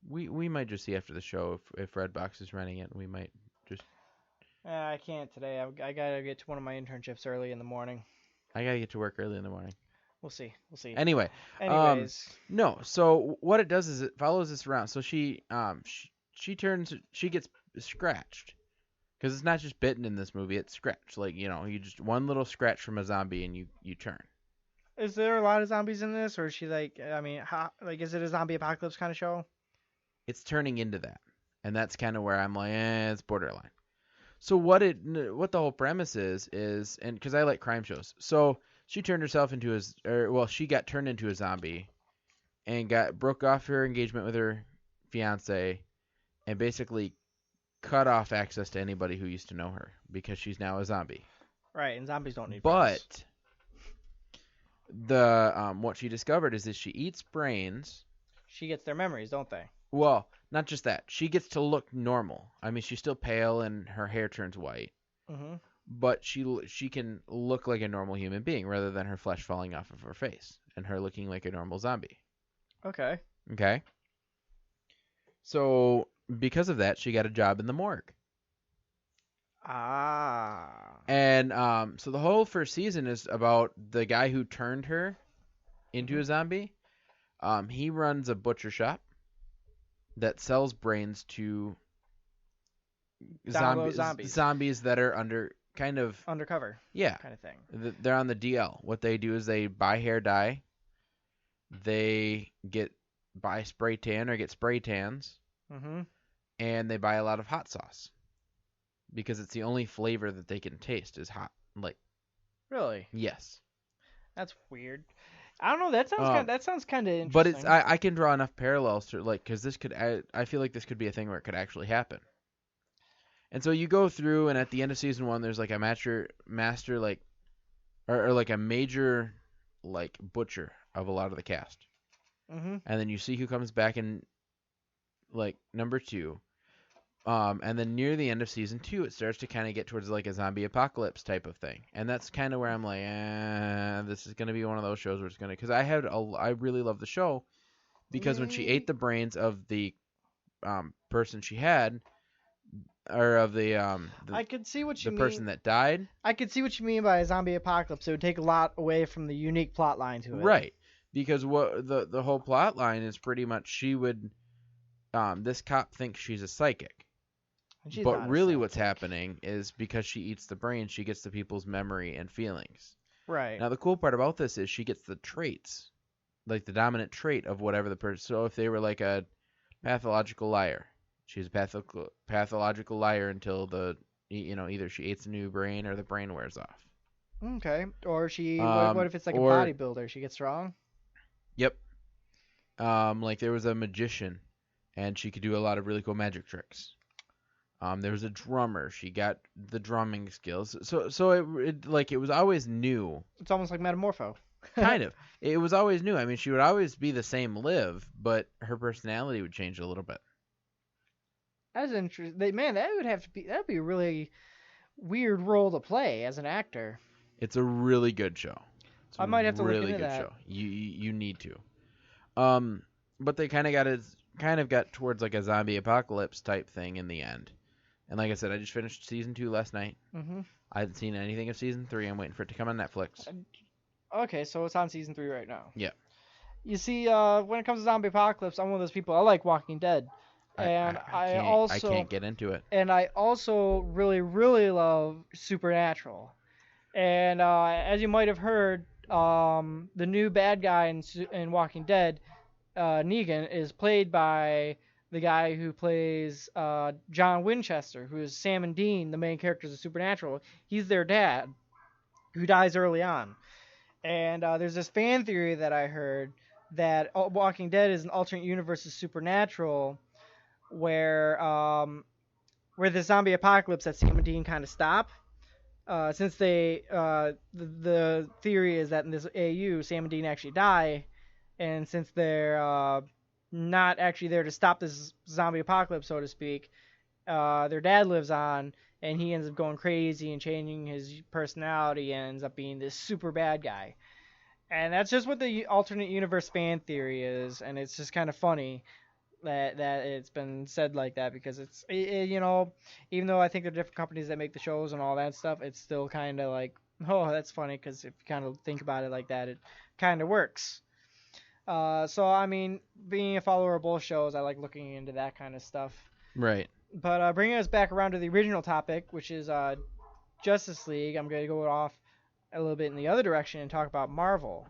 we might just see after the show if Redbox is running it. We might just. I can't today. I gotta get to one of my internships early in the morning. I gotta get to work early in the morning. We'll see. Anyway. Anyways. No. So what it does is it follows this around. So she gets scratched. Because it's not just bitten in this movie, it's scratched. Like, you just one little scratch from a zombie and you turn. Is there a lot of zombies in this, or is she is it a zombie apocalypse kind of show? It's turning into that. And that's kind of where I'm like, it's borderline. So what the whole premise is, and because I like crime shows. So she turned herself into she got turned into a zombie and broke off her engagement with her fiance and basically cut off access to anybody who used to know her because she's now a zombie. Right, and zombies don't need friends. But the what she discovered is that she eats brains. She gets their memories, don't they? Well, not just that. She gets to look normal. I mean, she's still pale and her hair turns white. Mm-hmm. But she can look like a normal human being rather than her flesh falling off of her face and her looking like a normal zombie. Okay. Okay. So because of that, she got a job in the morgue. Ah. And so the whole first season is about the guy who turned her into a zombie. He runs a butcher shop that sells brains to zombies that are undercover. Yeah. Kind of thing. They're on the DL. What they do is they buy hair dye. They buy spray tan or get spray tans. Mm-hmm. And they buy a lot of hot sauce. Because it's the only flavor that they can taste is hot. Like. Really? Yes. That's weird. I don't know. That sounds kind of interesting. But it's I can draw enough parallels to because this could I feel like this could be a thing where it could actually happen. And so you go through, and at the end of season 1, there's like a master like, or like a major like butcher of a lot of the cast. Mm-hmm. And then you see who comes back in like number 2. And then near the end of season 2, it starts to kind of get towards like a zombie apocalypse type of thing. And that's kind of where I'm like, this is going to be one of those shows where it's going to, because I really love the show because when she ate the brains of the person she had, or of the I could see what you the mean. person that died. I could see what you mean by a zombie apocalypse. It would take a lot away from the unique plot line to it. Right. Because what the whole plot line is pretty much she would this cop thinks she's a psychic. But really what's happening is because she eats the brain, she gets the people's memory and feelings. Right. Now the cool part about this is she gets the traits, like the dominant trait of whatever the person. So if they were like a pathological liar, she's a pathological liar until either she eats a new brain or the brain wears off. Okay. Or what if it's like a bodybuilder? She gets strong? Yep. Like there was a magician and she could do a lot of really cool magic tricks. There was a drummer. She got the drumming skills. So it was always new. It's almost like Metamorpho. Kind of. It was always new. I mean, she would always be the same Liv, but her personality would change a little bit. That's interesting. Man, that'd be a really weird role to play as an actor. It's a really good show. I might have to look into that. Show. You need to. but they kind of got towards like a zombie apocalypse type thing in the end. And like I said, I just finished season 2 last night. Mm-hmm. I haven't seen anything of season 3. I'm waiting for it to come on Netflix. Okay, so it's on season 3 right now. Yeah. You see, when it comes to zombie apocalypse, I'm one of those people. I like Walking Dead, and I can't get into it. And I also really, really love Supernatural. And as you might have heard, the new bad guy in Walking Dead, Negan, is played by the guy who plays John Winchester, who is Sam and Dean, the main characters of Supernatural. He's their dad, who dies early on. And there's this fan theory that I heard that Walking Dead is an alternate universe of Supernatural, where the zombie apocalypse that Sam and Dean kind of stop. Since the theory is that in this AU, Sam and Dean actually die, and since they're not actually there to stop this zombie apocalypse, so to speak, their dad lives on, and he ends up going crazy and changing his personality and ends up being this super bad guy. And that's just what the alternate universe fan theory is, and it's just kind of funny that it's been said like that, because it's even though I think there are different companies that make the shows and all that stuff, it's still kind of like, oh, that's funny, because if you kind of think about it like that, it kind of works. So I mean, being a follower of both shows, I like looking into that kind of stuff. Right. But bringing us back around to the original topic, which is Justice League, I'm going to go off a little bit in the other direction and talk about Marvel.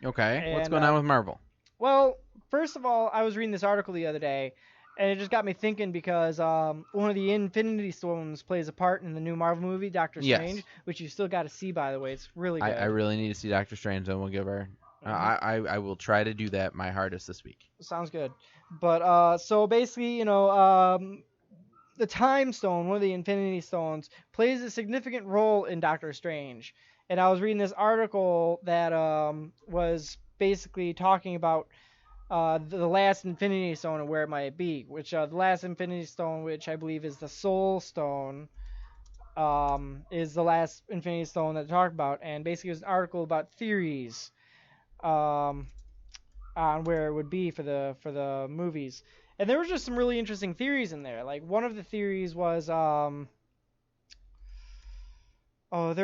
Okay. What's going on with Marvel? Well, first of all, I was reading this article the other day, and it just got me thinking, because one of the Infinity Stones plays a part in the new Marvel movie, Doctor Strange, which you still got to see, by the way. It's really good. I really need to see Doctor Strange, and we'll give her... I will try to do that my hardest this week. Sounds good. But so basically, the Time Stone, one of the Infinity Stones, plays a significant role in Doctor Strange. And I was reading this article that was basically talking about the last Infinity Stone and where it might be. Which the last Infinity Stone, which I believe is the Soul Stone, is the last Infinity Stone that they talked about. And basically, it was an article about theories on where it would be for the movies. And there were just some really interesting theories in there. Like, one of the theories was, there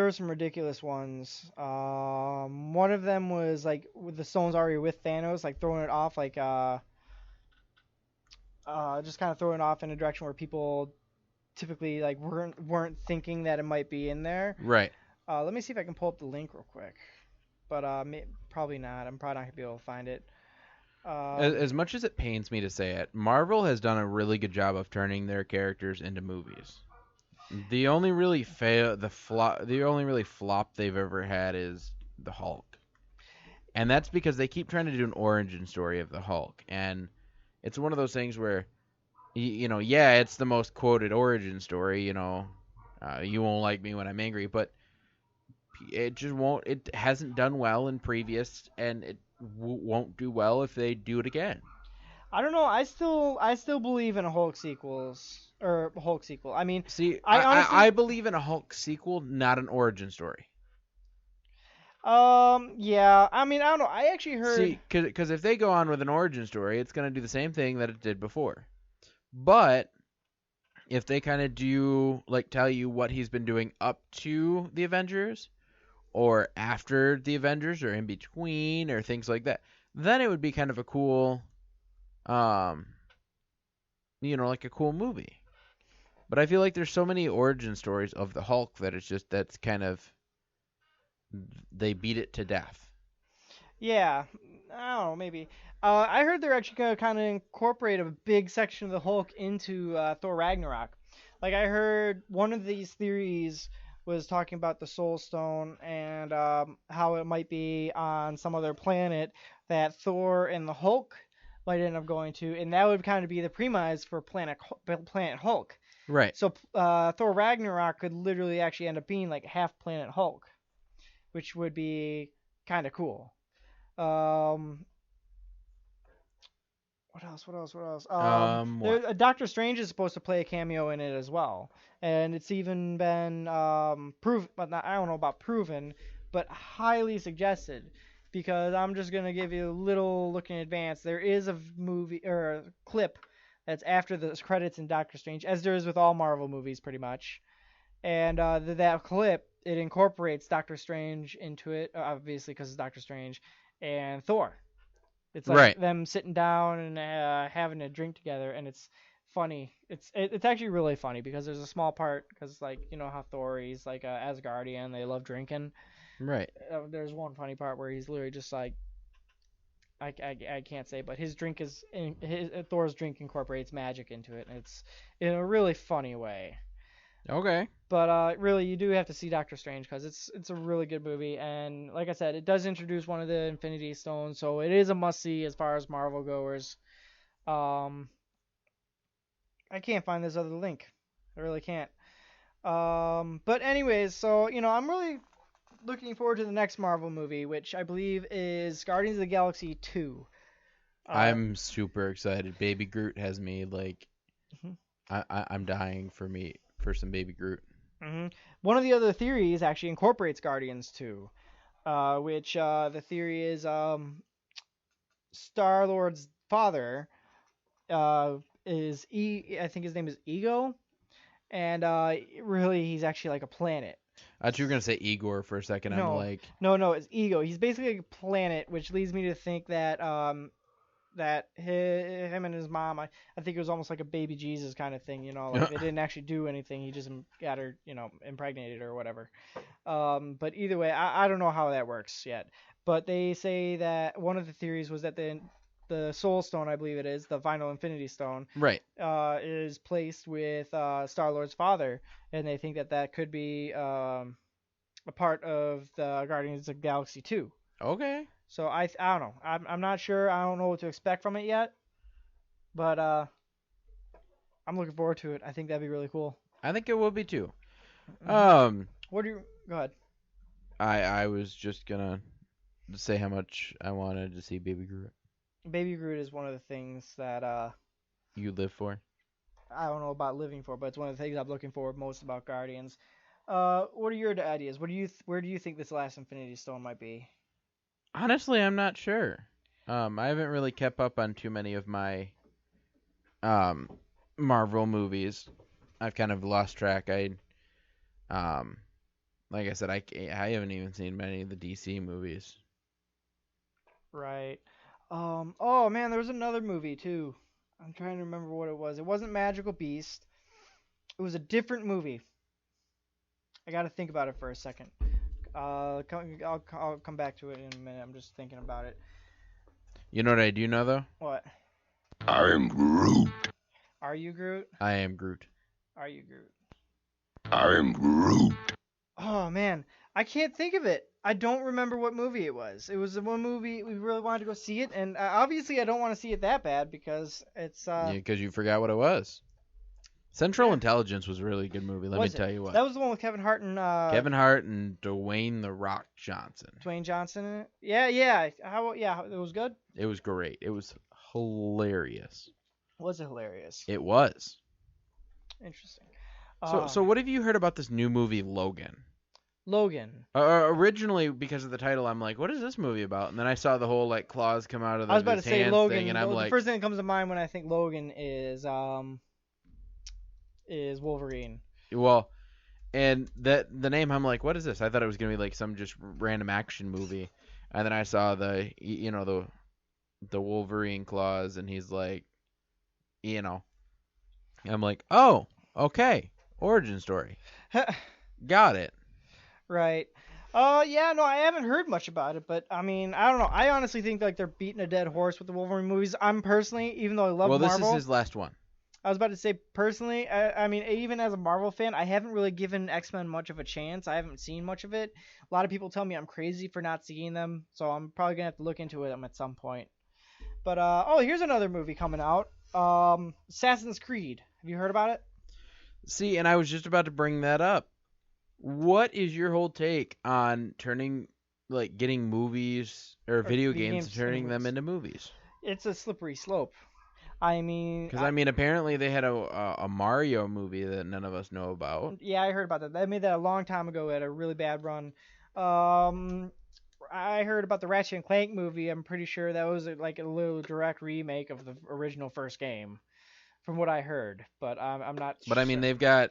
were some ridiculous ones. One of them was, like, with the stones already with Thanos, like, throwing it off, like, just kind of throwing it off in a direction where people typically, like, weren't thinking that it might be in there. Right. Let me see if I can pull up the link real quick. But probably not. I'm probably not going to be able to find it. As much as it pains me to say it, Marvel has done a really good job of turning their characters into movies. The only really flop they've ever had is the Hulk, and that's because they keep trying to do an origin story of the Hulk, and it's one of those things where, it's the most quoted origin story. You won't like me when I'm angry, but it just won't. It hasn't done well in previous, and it won't do well if they do it again. I don't know. I still believe in a Hulk sequel. I mean, see, I believe in a Hulk sequel, not an origin story. Yeah. I mean, I don't know. I actually heard. See, because if they go on with an origin story, it's gonna do the same thing that it did before. But if they kind of do, like, tell you what he's been doing up to the Avengers, or after the Avengers, or in between, or things like that, then it would be kind of a cool, like a cool movie. But I feel like there's so many origin stories of the Hulk that that's kind of, they beat it to death. Yeah, I don't know, maybe. I heard they're actually going to kind of incorporate a big section of the Hulk into Thor Ragnarok. Like, I heard one of these theories was talking about the Soul Stone and how it might be on some other planet that Thor and the Hulk might end up going to, and that would kind of be the premise for Planet Hulk. Right. So Thor Ragnarok could literally actually end up being like half Planet Hulk, which would be kind of cool. What else? Doctor Strange is supposed to play a cameo in it as well, and it's even been proven, but I don't know about proven, but highly suggested because I'm just gonna give you a little look in advance. There is a movie or a clip that's after the credits in Doctor Strange, as there is with all Marvel movies, pretty much. And that clip, it incorporates Doctor Strange into it, obviously because it's Doctor Strange, and Thor. It's like Right. them sitting down and having a drink together, and it's funny. It's actually really funny because there's a small part, because like you know how Thor, he's like Asgardian, they love drinking. Right. There's one funny part where he's literally just like, I can't say, but his drink is Thor's drink incorporates magic into it, and it's in a really funny way. Okay. But really, you do have to see Doctor Strange because it's a really good movie, and like I said, it does introduce one of the Infinity Stones, so it is a must see as far as Marvel goers. I can't find this other link. I really can't. But anyways, so you know, I'm really looking forward to the next Marvel movie, which I believe is Guardians of the Galaxy 2. I'm super excited. Baby Groot has me like, Mhm. I'm dying for some Baby Groot. Mm-hmm. One of the other theories actually incorporates Guardians 2, which the theory is Star-Lord's father I think his name is Ego, and really he's actually like a planet. I thought you were gonna say Igor for a second. I'm like, No, it's Ego. He's basically a planet, which leads me to think that him and his mom, I think it was almost like a baby Jesus kind of thing, you know, like they didn't actually do anything. He just got her, you know, impregnated or whatever. But either way, I don't know how that works yet. But they say that one of the theories was that the Soul Stone, I believe it is, the final Infinity Stone, right. is placed with Star-Lord's father, and they think that could be a part of the Guardians of the Galaxy 2. Okay. So I don't know. I'm not sure. I don't know what to expect from it yet, but I'm looking forward to it. I think that'd be really cool. I think it will be too. What do you go ahead? I was just gonna say how much I wanted to see Baby Groot. Baby Groot is one of the things that You live for? I don't know about living for, but it's one of the things I'm looking for most about Guardians. What are your ideas? Where do you think this last Infinity Stone might be? Honestly, I'm not sure. I haven't really kept up on too many of my Marvel movies. I've kind of lost track. Like I said, I haven't even seen many of the DC movies. Right. Oh man, there was another movie too. I'm trying to remember what it was. It wasn't Magical Beast. It was a different movie. I got to think about it for a second. I'll come back to it in a minute. I'm just thinking about it. You know what I do know though? What? I am Groot. Are you Groot? I am Groot. Are you Groot? I am Groot. Oh man, I can't think of it. I don't remember what movie it was. It was the one movie we really wanted to go see it, and obviously I don't want to see it that bad because it's Yeah, because you forgot what it was. Central Intelligence was a really good movie. Let me tell you what. That was the one with Kevin Hart and Kevin Hart and Dwayne The Rock Johnson. Dwayne Johnson in it. Yeah. It was good. It was great. It was hilarious. Was it hilarious? It was. Interesting. So what have you heard about this new movie, Logan? Logan. Originally, because of the title, I'm like, what is this movie about? And then I saw the whole like claws come out of I was about to say hands Logan. thing, and I'm like, the first thing that comes to mind when I think Logan is Wolverine. well, and the name, I'm like, what is this? I thought it was gonna be like some just random action movie, and then I saw the Wolverine claws, and he's like, I'm like, oh, okay, origin story, got it. Right. Yeah, no, I haven't heard much about it, but I mean, I don't know. I honestly think like they're beating a dead horse with the Wolverine movies. I'm personally, even though I love Marvel. Well, this is his last one. I was about to say personally, I mean, even as a Marvel fan, I haven't really given X-Men much of a chance. I haven't seen much of it. A lot of people tell me I'm crazy for not seeing them, so I'm probably gonna have to look into them at some point. But here's another movie coming out. Assassin's Creed. Have you heard about it? See, and I was just about to bring that up. What is your whole take on getting movies or video games and turning them into movies? It's a slippery slope. I mean, because apparently they had a Mario movie that none of us know about. Yeah, I heard about that. They made that a long time ago. It had a really bad run. I heard about the Ratchet and Clank movie. I'm pretty sure that was like a little direct remake of the original first game, from what I heard. But I'm not. But I mean, sure. they've got.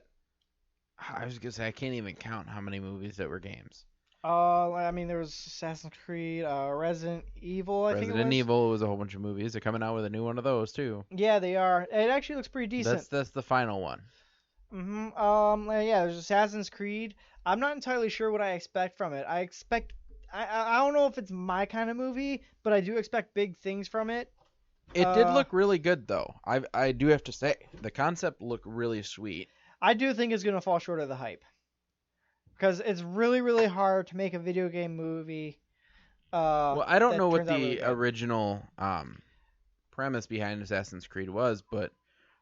I was gonna say I can't even count how many movies that were games. I mean, there was Assassin's Creed, Resident Evil. I think it was. Resident Evil was a whole bunch of movies. They're coming out with a new one of those too. Yeah, they are. It actually looks pretty decent. That's the final one. Yeah, there's Assassin's Creed. I'm not entirely sure what I expect from it. I don't know if it's my kind of movie, but I do expect big things from it. It did look really good though. I do have to say the concept looked really sweet. I do think it's gonna fall short of the hype, because it's really, really hard to make a video game movie. Well, I don't know what the really original premise behind Assassin's Creed was, but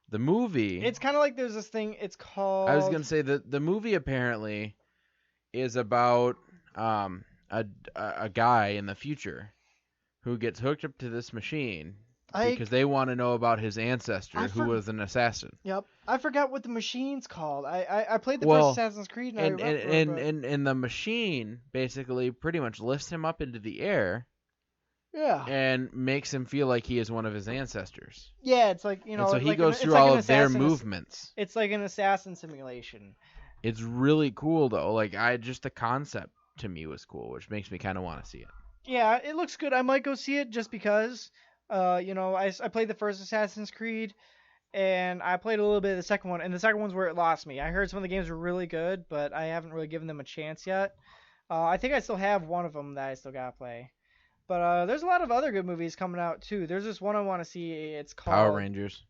the movie. It's kind of like there's this thing. It's called. I was gonna say that the movie apparently is about a guy in the future who gets hooked up to this machine because they want to know about his ancestor who was an assassin. Yep, I forgot what the machine's called. I played the first Assassin's Creed and I remember. And the machine basically pretty much lifts him up into the air. Yeah. And makes him feel like he is one of his ancestors. Yeah, it's like, you know. And so he like goes through all of their movements. It's like an assassin simulation. It's really cool though. Like just the concept to me was cool, which makes me kind of want to see it. Yeah, it looks good. I might go see it just because. I played the first Assassin's Creed, and I played a little bit of the second one, and the second one's where it lost me. I heard some of the games were really good, but I haven't really given them a chance yet. I think I still have one of them that I still gotta play. But there's a lot of other good movies coming out too. There's this one I want to see. It's called Power Rangers.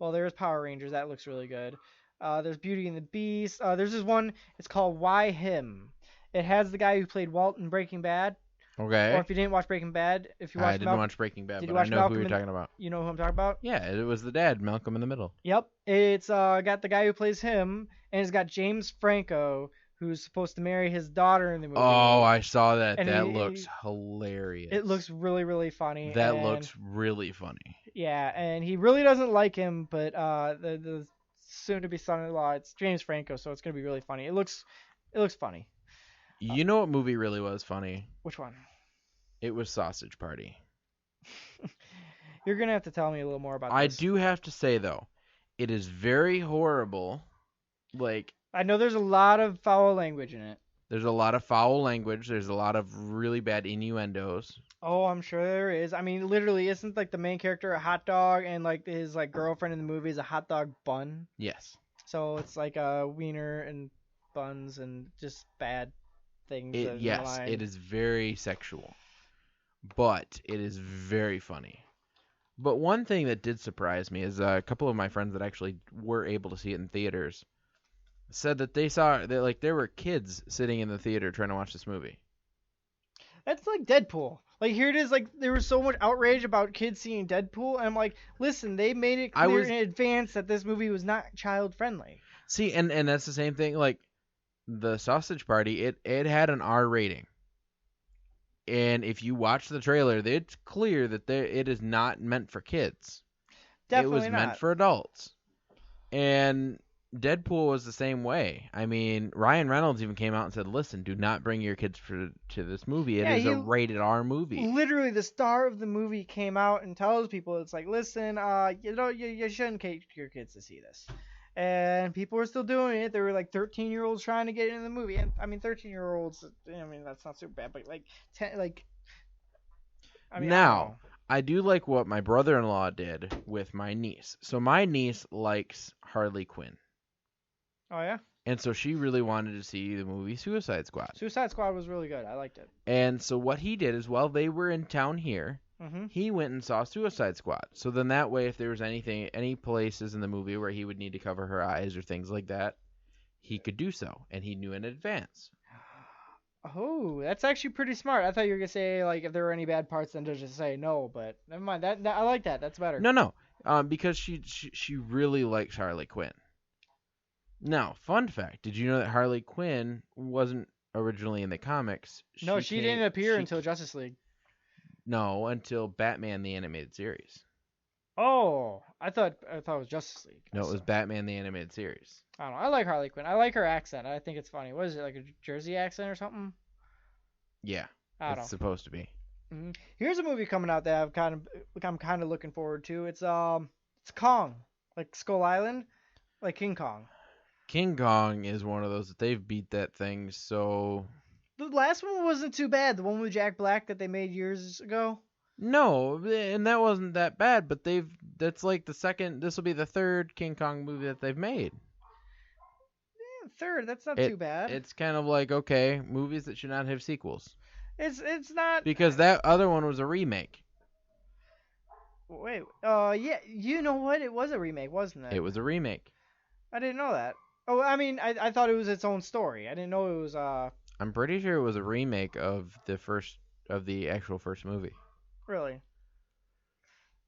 Well, there's Power Rangers. That looks really good. There's Beauty and the Beast. There's this one. It's called Why Him. It has the guy who played Walt in Breaking Bad. Okay. Or if you didn't watch Breaking Bad, if you watched I didn't watch Breaking Bad, but I know who you're talking about. You know who I'm talking about? Yeah, it was the dad, Malcolm in the Middle. Yep. It's got the guy who plays him, and it's got James Franco, who's supposed to marry his daughter in the movie. Oh, I saw that. And that looks hilarious. It looks really, really funny. That looks really funny. Yeah, and he really doesn't like him, but the soon-to-be son-in-law, it's James Franco, so it's gonna be really funny. It looks funny. You know what movie really was funny? Which one? It was Sausage Party. You're gonna have to tell me a little more about this. I do have to say though, it is very horrible. Like, I know there's a lot of foul language in it. There's a lot of foul language. There's a lot of really bad innuendos. Oh, I'm sure there is. I mean, literally, isn't like the main character a hot dog, and like his like girlfriend in the movie is a hot dog bun? Yes. So it's like a wiener and buns and just bad things. Yes, it is very sexual, but it is very funny. But one thing that did surprise me is a couple of my friends that actually were able to see it in theaters said that they saw that like there were kids sitting in the theater trying to watch this movie. That's like Deadpool. Like here it is, like there was so much outrage about kids seeing Deadpool, and I'm like, listen, they made it clear in advance that this movie was not child friendly. See, and that's the same thing. Like the Sausage Party, it had an R rating, and if you watch the trailer, it's clear that it is not meant for kids. Definitely it was meant for adults, and Deadpool was the same way. I mean, Ryan Reynolds even came out and said, listen, do not bring your kids to this movie. It is a rated R movie. Literally, the star of the movie came out and tells people, it's like, listen, you shouldn't take your kids to see this. And people were still doing it. There were like 13-year-olds trying to get into the movie. And I mean, 13-year-olds, I mean, that's not super bad, but like 10, like, I mean, now, I do like what my brother-in-law did with my niece. So my niece likes Harley Quinn. Oh, yeah? And so she really wanted to see the movie Suicide Squad. Suicide Squad was really good. I liked it. And so what he did is, while they were in town here, he went and saw Suicide Squad. So then that way, if there was any places in the movie where he would need to cover her eyes or things like that, he could do so. And he knew in advance. Oh, that's actually pretty smart. I thought you were going to say, like, if there were any bad parts, then to just say no. But never mind. That I like that. That's better. No. Because she really likes Harley Quinn. Now, fun fact, did you know that Harley Quinn wasn't originally in the comics? No, she didn't appear until Justice League. No, until Batman the Animated Series. Oh, I thought it was Justice League. No, it was Batman the Animated Series. I don't know. I like Harley Quinn. I like her accent. I think it's funny. What is it, like a Jersey accent or something? Yeah. I don't know. It's supposed to be. Here's a movie coming out that I'm kind of looking forward to. It's Kong, like Skull Island, like King Kong. King Kong is one of those that they've beat that thing so. The last one wasn't too bad. The one with Jack Black that they made years ago. No, and that wasn't that bad, but that's like the second. This will be the third King Kong movie that they've made. Yeah, third, that's not too bad. It's kind of like, okay, movies that should not have sequels. It's not Because that other one was a remake. Wait, yeah, you know what? It was a remake, wasn't it? It was a remake. I didn't know that. Oh, I mean, I thought it was its own story. I didn't know it was I'm pretty sure it was a remake of the actual first movie. Really.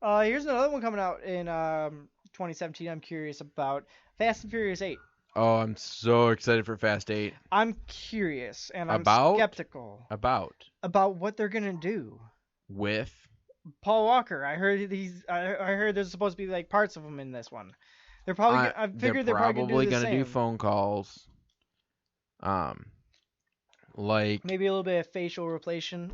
Here's another one coming out in 2017. I'm curious about Fast and Furious 8. Oh, I'm so excited for Fast 8. I'm curious and I'm About? skeptical About what they're gonna do with Paul Walker. I heard I heard there's supposed to be like parts of him in this one. They're probably. I figured they're probably gonna do do phone calls. Like maybe a little bit of facial replacement.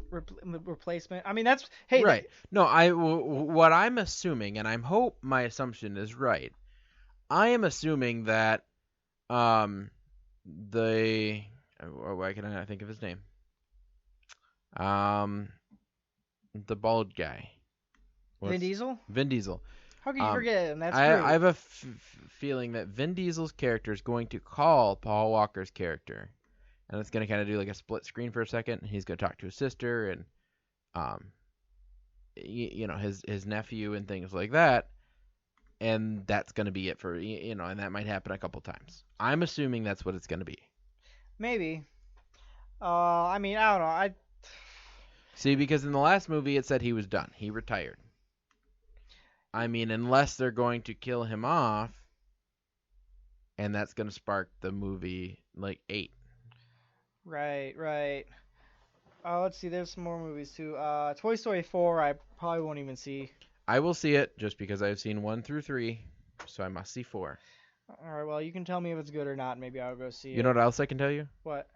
I mean, that's right. No, what I'm assuming, and I hope my assumption is right. I am assuming that why can I not think of his name? The bald guy. Vin Diesel. Vin Diesel. How can you forget him? That's I have a feeling that Vin Diesel's character is going to call Paul Walker's character, and it's going to kind of do like a split screen for a second. And he's going to talk to his sister and, his nephew and things like that, and that's going to be it for and that might happen a couple times. I'm assuming that's what it's going to be. Maybe. I mean, I don't know. See, because in the last movie it said he was done. He retired. I mean, unless they're going to kill him off, and that's going to spark the movie, like, 8. Right. Let's see, there's some more movies, too. Toy Story 4, I probably won't even see. I will see it, just because I've seen 1 through 3, so I must see 4. Alright, well, you can tell me if it's good or not, maybe I'll go see it. You know what else I can tell you? What?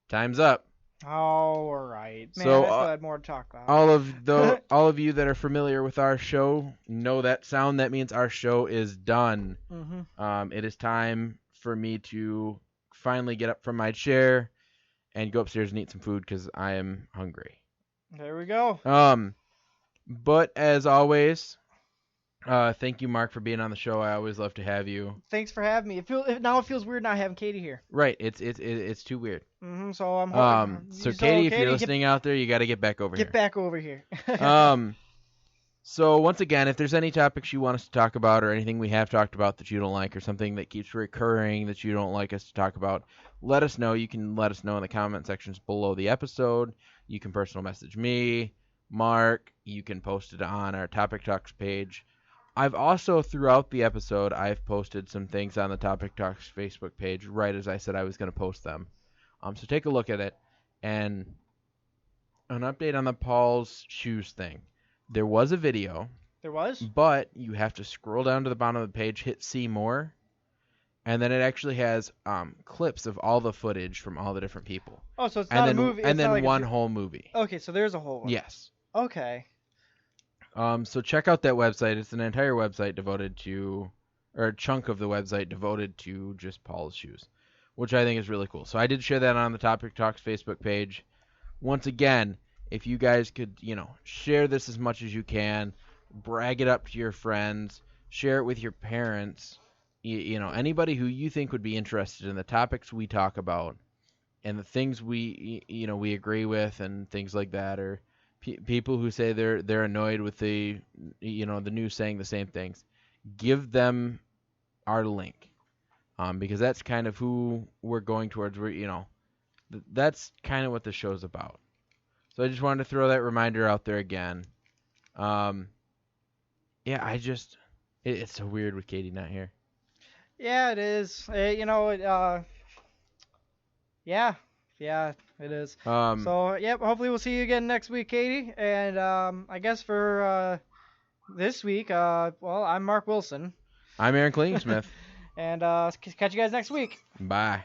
Time's up. All right. Man, So, I still had more to talk about. all of you that are familiar with our show know that sound. That means our show is done. Mm-hmm. It is time for me to finally get up from my chair and go upstairs and eat some food because I am hungry. There we go. But as always, thank you, Mark, for being on the show. I always love to have you. Thanks for having me. Now it feels weird not having Katie here. Right. It's too weird. Mm-hmm. So I'm hoping. So Katie, if you're listening out there, you got to get back over here. Get back over here. So once again, if there's any topics you want us to talk about or anything we have talked about that you don't like or something that keeps recurring that you don't like us to talk about, let us know. You can let us know in the comment sections below the episode. You can personal message me, Mark. You can post it on our Topic Talks page. I've also, throughout the episode, I've posted some things on the Topic Talks Facebook page right as I said I was going to post them. So take a look at it. And an update on the Paul's shoes thing. There was a video. There was? But you have to scroll down to the bottom of the page, hit see more, and then it actually has clips of all the footage from all the different people. Oh, so it's not a movie. And then like one whole movie. Okay, so there's a whole one. Yes. Okay. So check out that website. It's an entire website devoted to, or a chunk of the website devoted to just Paul's shoes, which I think is really cool. So I did share that on the Topic Talks Facebook page. Once again, if you guys could, share this as much as you can, brag it up to your friends, share it with your parents, anybody who you think would be interested in the topics we talk about and the things we agree with and things like that, or people who say they're annoyed with the news saying the same things. Give them our link, because that's kind of who we're going towards. That's kind of what the show's about. So I just wanted to throw that reminder out there again. It's so weird with Katie not here. Yeah, it is. Yeah, it is. So, hopefully we'll see you again next week, Katie. And I guess for this week, I'm Mark Wilson. I'm Aaron Klingsmith. And catch you guys next week. Bye.